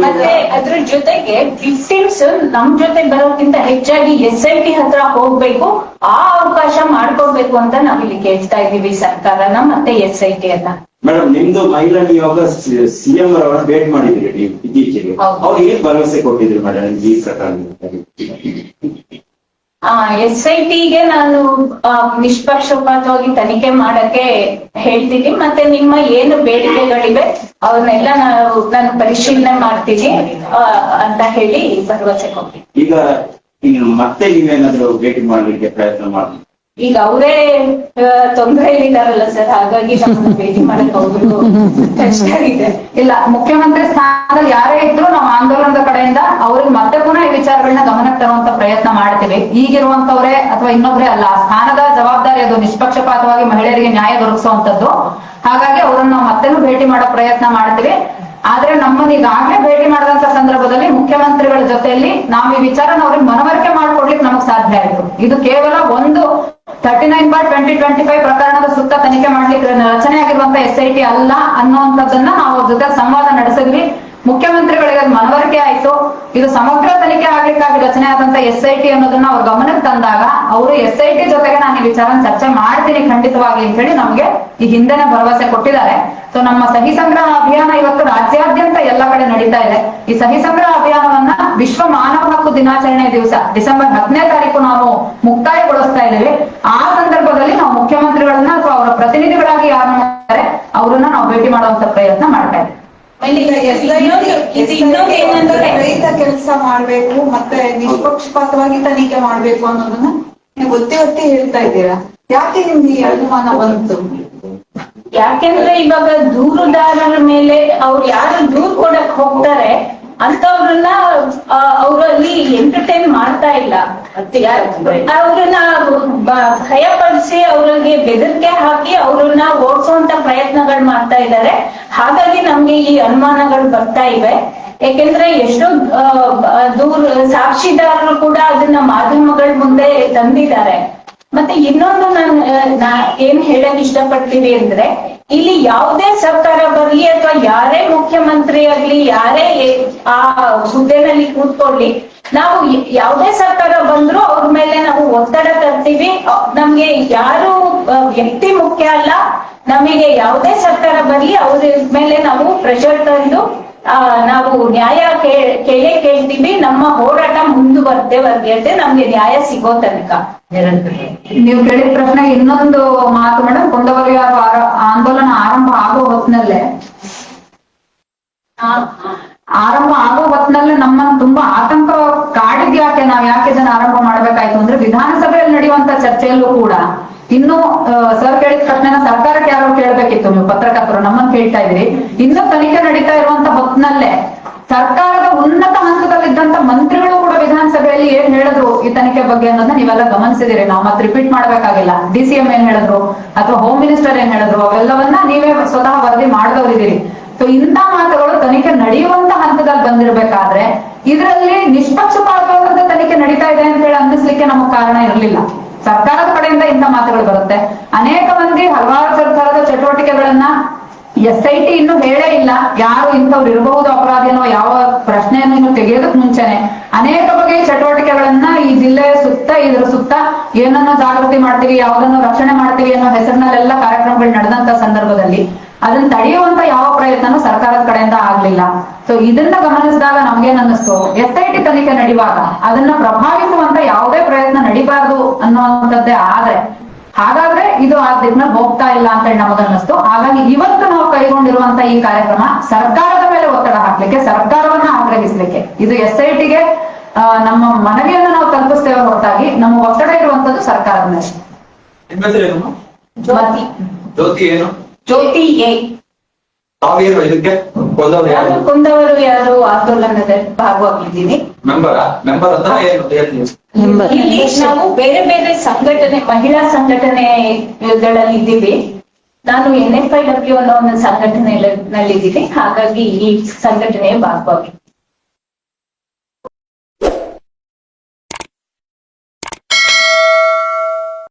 Speaker 6: ಮತ್ತೆ ಅದ್ರ ಜೊತೆಗೆ ವಿಕ್ಟಿಮ್ಸ್ ನಮ್ ಜೊತೆ ಬರೋಕ್ಕಿಂತ ಹೆಚ್ಚಾಗಿ SIT ಹತ್ರ ಹೋಗ್ಬೇಕು, ಆ ಅವಕಾಶ ಮಾಡ್ಕೊಡ್ಬೇಕು ಅಂತ ನಾವಿಲ್ಲಿ ಕೇಳ್ತಾ ಇದೀವಿ ಸರ್ಕಾರನ ಮತ್ತೆ SIT ಅನ್ನ.
Speaker 7: ಮೇಡಮ್, ನಿಮ್ದು ಮಹಿಳಾ ನಿಯೋಗ CM ಅವರನ್ನ ಭೇಟಿ ಮಾಡಿದ್ರಿ ನೀವು ಇತ್ತೀಚೆಗೆ, ಅವ್ರು ಏನ್ ಭರವಸೆ ಕೊಟ್ಟಿದ್ರು ಮೇಡಮ್ ಈ ಪ್ರಕರಣ?
Speaker 6: SITಗೆ ನಾನು ನಿಷ್ಪಕ್ಷಪಾತವಾಗಿ ತನಿಖೆ ಮಾಡಕ್ಕೆ ಹೇಳ್ತೀನಿ, ಮತ್ತೆ ನಿಮ್ಮ ಏನು ಬೇಡಿಕೆಗಳಿವೆ ಅವನ್ನೆಲ್ಲ ನಾನು ಪರಿಶೀಲನೆ ಮಾಡ್ತೀನಿ ಅಂತ ಹೇಳಿ ಭರವಸೆ ಕೊಡ್ತೀನಿ.
Speaker 7: ಈಗ ಮತ್ತೆ ನೀವೇನಾದ್ರೂ ಭೇಟಿ ಮಾಡ್ಲಿಕ್ಕೆ ಪ್ರಯತ್ನ ಮಾಡಿ?
Speaker 6: ಈಗ ಅವರೇ ತೊಂದರೆಯಲ್ಲಿದ್ದಾರಲ್ಲ ಸರ್, ಹಾಗಾಗಿ ನಮ್ಮನ್ನ ಭೇಟಿ ಮಾಡಕ್ ಅವ್ರಿಗೂ ಕಷ್ಟ ಇದೆ.
Speaker 3: ಇಲ್ಲ, ಮುಖ್ಯಮಂತ್ರಿ ಸ್ಥಾನದಲ್ಲಿ ಯಾರೇ ಇದ್ರು ನಾವು ಆಂದೋಲನದ ಕಡೆಯಿಂದ ಅವ್ರಿಗೆ ಮತ್ತೆ ಪುನಃ ಈ ವಿಚಾರಗಳನ್ನ ಗಮನಕ್ಕೆ ತರುವಂತ ಪ್ರಯತ್ನ ಮಾಡ್ತೀವಿ. ಈಗಿರುವಂತವ್ರೆ ಅಥವಾ ಇನ್ನೊಬ್ರೇ ಅಲ್ಲ, ಆ ಸ್ಥಾನದ ಜವಾಬ್ದಾರಿ ಅದು ನಿಷ್ಪಕ್ಷಪಾತವಾಗಿ ಮಹಿಳೆಯರಿಗೆ ನ್ಯಾಯ ದೊರಕಿಸುವಂತದ್ದು. ಹಾಗಾಗಿ ಅವ್ರನ್ನ ನಾವು ಮತ್ತೇನು ಭೇಟಿ ಮಾಡೋ ಪ್ರಯತ್ನ ಮಾಡ್ತೀವಿ. ಆದ್ರೆ ನಮ್ಮನ್ನ ಈಗಾಗಲೇ ಭೇಟಿ ಮಾಡಿದಂತ ಸಂದರ್ಭದಲ್ಲಿ ಮುಖ್ಯಮಂತ್ರಿಗಳ ಜೊತೆಯಲ್ಲಿ ನಾವು ಈ ವಿಚಾರನ ಅವ್ರಿಗೆ ಮನವರಿಕೆ ಮಾಡ್ಕೊಡ್ಲಿಕ್ಕೆ ನಮಗ್ ಸಾಧ್ಯ ಆಯ್ತು. ಇದು ಕೇವಲ ಒಂದು 39/2025 ಪ್ರಕರಣದ ಸುತ್ತ ತನಿಖೆ ಮಾಡ್ಲಿಕ್ಕೆ ರಚನೆ ಆಗಿರುವಂತ SIT ಅಲ್ಲ ಅನ್ನುವಂಥದ್ದನ್ನ ನಾವು ಅವ್ರ ಜೊತೆ ಸಂವಾದ ನಡೆಸಿದ್ವಿ. ಮುಖ್ಯಮಂತ್ರಿಗಳಿಗೆ ಅದು ಮನವರಿಕೆ ಆಯ್ತು. ಇದು ಸಮಗ್ರ ತನಿಖೆ ಆಗ್ಲಿಕ್ಕಾಗಿ ರಚನೆ ಆದಂತ SIT ಅನ್ನೋದನ್ನ ಅವ್ರ ಗಮನಕ್ಕೆ ತಂದಾಗ ಅವರು SIT ಜೊತೆಗೆ ನಾನು ಈ ವಿಚಾರ ಚರ್ಚೆ ಮಾಡ್ತೀನಿ ಖಂಡಿತವಾಗಿ ಅಂತ ಹೇಳಿ ನಮ್ಗೆ ಈ ಹಿಂದೆನೆ ಭರವಸೆ ಕೊಟ್ಟಿದ್ದಾರೆ. ಸೊ ನಮ್ಮ ಸಹಿ ಸಂಗ್ರಹ ಅಭಿಯಾನ ಇವತ್ತು ರಾಜ್ಯಾದ್ಯಂತ ಎಲ್ಲ ಕಡೆ ನಡೀತಾ ಇದೆ. ಈ ಸಹಿ ಸಂಗ್ರಹ ಅಭಿಯಾನವನ್ನ ವಿಶ್ವ ಮಾನವ ಹಕ್ಕು ದಿನಾಚರಣೆ ದಿವಸ ಡಿಸೆಂಬರ್ 10ನೇ ತಾರೀಕು ನಾವು ಮುಕ್ತಾಯಗೊಳಿಸ್ತಾ ಇದ್ದೀವಿ. ಆ ಸಂದರ್ಭದಲ್ಲಿ ನಾವು ಮುಖ್ಯಮಂತ್ರಿಗಳನ್ನ ಅಥವಾ ಅವರ ಪ್ರತಿನಿಧಿಗಳಾಗಿ ಯಾರು ಮಾಡ್ತಾರೆ ಅವರನ್ನ ನಾವು ಭೇಟಿ ಮಾಡುವಂತ ಪ್ರಯತ್ನ ಮಾಡ್ತಾ ಇದ್ದೀವಿ.
Speaker 8: ರೈತ ಕೆಲಸ ಮಾಡ್ಬೇಕು ಮತ್ತೆ ನಿಷ್ಪಕ್ಷಪಾತವಾಗಿ ತನಿಖೆ ಮಾಡ್ಬೇಕು ಅನ್ನೋದನ್ನ ನೀವು ಒತ್ತಿ ಹೇಳ್ತಾ ಇದ್ದೀರಾ. ಯಾಕೆ ನಿಮ್ಗೆ ಈ ಅನುಮಾನ ಬಂತು?
Speaker 6: ಯಾಕೆಂದ್ರೆ ಇವಾಗ ದೂರುದಾರರ ಮೇಲೆ ಅವ್ರು ಯಾರು ದೂರು ಕೊಡಕ್ ಹೋಗ್ತಾರೆ ಅಂತವ್ರನ್ನ ಅವರಲ್ಲಿ ಎಂಟರ್ಟೈನ್ ಮಾಡ್ತಾ ಇಲ್ಲ. ಅವ್ರನ್ನ ಭಯಪಡಿಸಿ ಅವ್ರಿಗೆ ಬೆದರಿಕೆ ಹಾಕಿ ಅವ್ರನ್ನ ಓಡಿಸುವಂತ ಪ್ರಯತ್ನಗಳು ಮಾಡ್ತಾ ಇದ್ದಾರೆ. ಹಾಗಾಗಿ ನಮ್ಗೆ ಈ ಅನುಮಾನಗಳು ಬರ್ತಾ ಇವೆ. ಯಾಕೆಂದ್ರೆ ಎಷ್ಟೋ ಸಾಕ್ಷಿದಾರರು ಕೂಡ ಅದನ್ನ ಮಾಧ್ಯಮಗಳ ಮುಂದೆ ತಂದಿದ್ದಾರೆ. ಮತ್ತೆ ಇನ್ನೊಂದು ನಾ ಏನ್ ಹೇಳಕ್ ಇಷ್ಟಪಡ್ತೀವಿ ಅಂದ್ರೆ, ಇಲ್ಲಿ ಯಾವುದೇ ಸರ್ಕಾರ ಬರ್ಲಿ ಅಥವಾ ಯಾರೇ ಮುಖ್ಯಮಂತ್ರಿ ಆಗ್ಲಿ, ಯಾರೇ ಆ ಹುದ್ದೆನಲ್ಲಿ ಕೂತ್ಕೊಳ್ಳಿ, ನಾವು ಯಾವುದೇ ಸರ್ಕಾರ ಬಂದ್ರು ಅವ್ರ ಮೇಲೆ ನಾವು ಒತ್ತಡ ತರ್ತೀವಿ. ನಮ್ಗೆ ಯಾರು ವ್ಯಕ್ತಿ ಮುಖ್ಯ ಅಲ್ಲ, ನಮಗೆ ಯಾವುದೇ ಸರ್ಕಾರ ಬರ್ಲಿ ಅವ್ರ ಮೇಲೆ ನಾವು ಪ್ರೆಷರ್ ತಂದು ನಾವು ನ್ಯಾಯ ಕೇಳ್ತೀವಿ. ನಮ್ಮ ಹೋರಾಟ ಮುಂದುವರೆದೆ ನಮ್ಗೆ ನ್ಯಾಯ ಸಿಗೋ ತನಕ.
Speaker 3: ನೀವು ಕೇಳಿದ ಪ್ರಶ್ನೆಗೆ ಇನ್ನೊಂದು ಮಾತು ಮೇಡಮ್, ಕೊಂದವರು ಯಾರು ಆಂದೋಲನ ಆರಂಭ ಆಗೋ ಹೊತ್ತಿನಲ್ಲೇ ನಮ್ಮನ್ನು ತುಂಬಾ ಆತಂಕ ಕಾಡಿದ್ಯಾಕೆ, ನಾವ್ ಯಾಕೆ ಇದನ್ನ ಆರಂಭ ಮಾಡ್ಬೇಕಾಯ್ತು ಅಂದ್ರೆ, ವಿಧಾನಸಭೆಯಲ್ಲಿ ನಡೆಯುವಂತ ಚರ್ಚೆಯಲ್ಲೂ ಕೂಡ ಇನ್ನು ಸರ್ ಕೇಳಿದ ಪ್ರಶ್ನೆನ ಸರ್ಕಾರಕ್ಕೆ ಯಾರು ಕೇಳ್ಬೇಕಿತ್ತು, ನೀವು ಪತ್ರಕರ್ತರು ನಮ್ಮನ್ನು ಕೇಳ್ತಾ ಇದ್ರಿ. ಇನ್ನು ತನಿಖೆ ನಡೀತಾ ಇರುವಂತ ಹೊತ್ತಿನಲ್ಲೇ ಸರ್ಕಾರದ ಉನ್ನತ ಹಂತದಲ್ಲಿದ್ದಂತ ಮಂತ್ರಿಗಳು ಕೂಡ ವಿಧಾನಸಭೆಯಲ್ಲಿ ಏನ್ ಹೇಳಿದ್ರು ಈ ತನಿಖೆ ಬಗ್ಗೆ ಅನ್ನೋದನ್ನ ನೀವೆಲ್ಲ ಗಮನಿಸಿದಿರಿ. ನಾವು ಮತ್ತೆ ರಿಪೀಟ್ ಮಾಡ್ಬೇಕಾಗಿಲ್ಲ. DCM ಏನ್ ಹೇಳಿದ್ರು ಅಥವಾ ಹೋಮ್ ಮಿನಿಸ್ಟರ್ ಏನ್ ಹೇಳಿದ್ರು ಅವೆಲ್ಲವನ್ನ ನೀವೇ ಸ್ವತಃ ವರದಿ ಮಾಡಿದವರಿದ್ದೀರಿ. ಸೊ ಇಂಥ ಮಾತುಗಳು ತನಿಖೆ ನಡೆಯುವಂತ ಹಂತದಲ್ಲಿ ಬಂದಿರ್ಬೇಕಾದ್ರೆ ಇದರಲ್ಲಿ ನಿಷ್ಪಕ್ಷಪಾತವಾದ ತನಿಖೆ ನಡೀತಾ ಇದೆ ಅಂತ ಹೇಳಿ ಅನ್ನಿಸ್ಲಿಕ್ಕೆ ನಮಗ್ ಕಾರಣ ಇರಲಿಲ್ಲ. ಸರ್ಕಾರದ ಕಡೆಯಿಂದ ಇಂಥ ಮಾತುಗಳು ಬರುತ್ತೆ. ಅನೇಕ ಮಂದಿ ಹಲವಾರು ಸರ್ಕಾರದ ಚಟುವಟಿಕೆಗಳನ್ನ SIT ಇನ್ನೂ ಹೇಳೇ ಇಲ್ಲ. ಯಾರು ಇಂಥವ್ರು ಇರಬಹುದು ಅಪರಾಧಿ ಅನ್ನೋ ಯಾವ ಪ್ರಶ್ನೆಯನ್ನು ಇನ್ನು ತೆಗೆಯೋದಕ್ ಮುಂಚೆನೆ ಅನೇಕ ಬಗೆಯ ಚಟುವಟಿಕೆಗಳನ್ನ ಈ ಜಿಲ್ಲೆಯ ಸುತ್ತ ಇದ್ರ ಸುತ್ತ ಏನನ್ನ ಜಾಗೃತಿ ಮಾಡ್ತೀವಿ, ಯಾವ್ದನ್ನು ರಕ್ಷಣೆ ಮಾಡ್ತೀವಿ ಅನ್ನೋ ಹೆಸರಿನಲ್ಲೆಲ್ಲ ಕಾರ್ಯಕ್ರಮಗಳು ನಡೆದಂತ ಸಂದರ್ಭದಲ್ಲಿ ಅದನ್ನ ತಡೆಯುವಂತ ಯಾವ ಪ್ರಯತ್ನನೂ ಸರ್ಕಾರದ ಕಡೆಯಿಂದ ಆಗ್ಲಿಲ್ಲ. ಸೊ ಇದನ್ನ ಗಮನಿಸಿದಾಗ ನಮ್ಗೇನ್ ಅನ್ನಿಸ್ತು, SIT ತನಿಖೆ ನಡೆಯುವಾಗ ಅದನ್ನ ಪ್ರಭಾವಿಸುವಂತ ಯಾವುದೇ ಪ್ರಯತ್ನ ನಡಿಬಾರ್ದು ಅನ್ನುವಂಥದ್ದೇ ಹಾಗಾದ್ರೆ ಇದು ಆ ದಿಕ್ಕಿನಲ್ಲಿ ಹೋಗ್ತಾ ಇಲ್ಲ ಅಂತ ಹೇಳಿ ನಮಗನ್ನಿಸ್ತು. ಹಾಗಾಗಿ ಇವತ್ತು ನಾವು ಕೈಗೊಂಡಿರುವಂತ ಈ ಕಾರ್ಯಕ್ರಮ ಸರ್ಕಾರದ ಮೇಲೆ ಒತ್ತಡ ಹಾಕ್ಲಿಕ್ಕೆ, ಸರ್ಕಾರವನ್ನ ಆಗ್ರಹಿಸ್ಲಿಕ್ಕೆ, ಇದು SITಗೆ ನಮ್ಮ ಮನವಿಯನ್ನು ನಾವು ತಲುಪಿಸ್ತೇವೆ ಹೊರತಾಗಿ ನಮ್ಮ ಒತ್ತಡ ಇರುವಂತದ್ದು ಸರ್ಕಾರದ ಮೇಲೆ.
Speaker 4: ನಿಮ್ಮ ಹೆಸರೇನು?
Speaker 6: ಜ್ಯೋತಿ
Speaker 4: ಜ್ಯೋತಿ ಏನು?
Speaker 6: ಜ್ಯೋತಿ ಎ.
Speaker 4: ತಾವೇನು ಇದಕ್ಕೆ ಕೊಂದವರು ಯಾರು?
Speaker 6: ನಾನು ಕೊಂದವರು ಯಾರು ಆಂದೋಲನದಲ್ಲಿ ಭಾಗವಾಗಿದ್ದೀನಿ.
Speaker 4: ಮೆಂಬರ್ ಅಂತ ಏನು ಹೇಳ್ತೀನಿ?
Speaker 6: ಇಲ್ಲಿ ನಾವು ಬೇರೆ ಬೇರೆ ಸಂಘಟನೆ, ಮಹಿಳಾ ಸಂಘಟನೆಗಳಲ್ಲಿ ಇದ್ದೀವಿ. ನಾನು NFIW ಅನ್ನೋ ಒಂದು ಸಂಘಟನೆಯಲ್ಲಿದ್ದೀನಿ. ಹಾಗಾಗಿ ಈ ಸಂಘಟನೆಯ ಭಾಗವಾಗಿ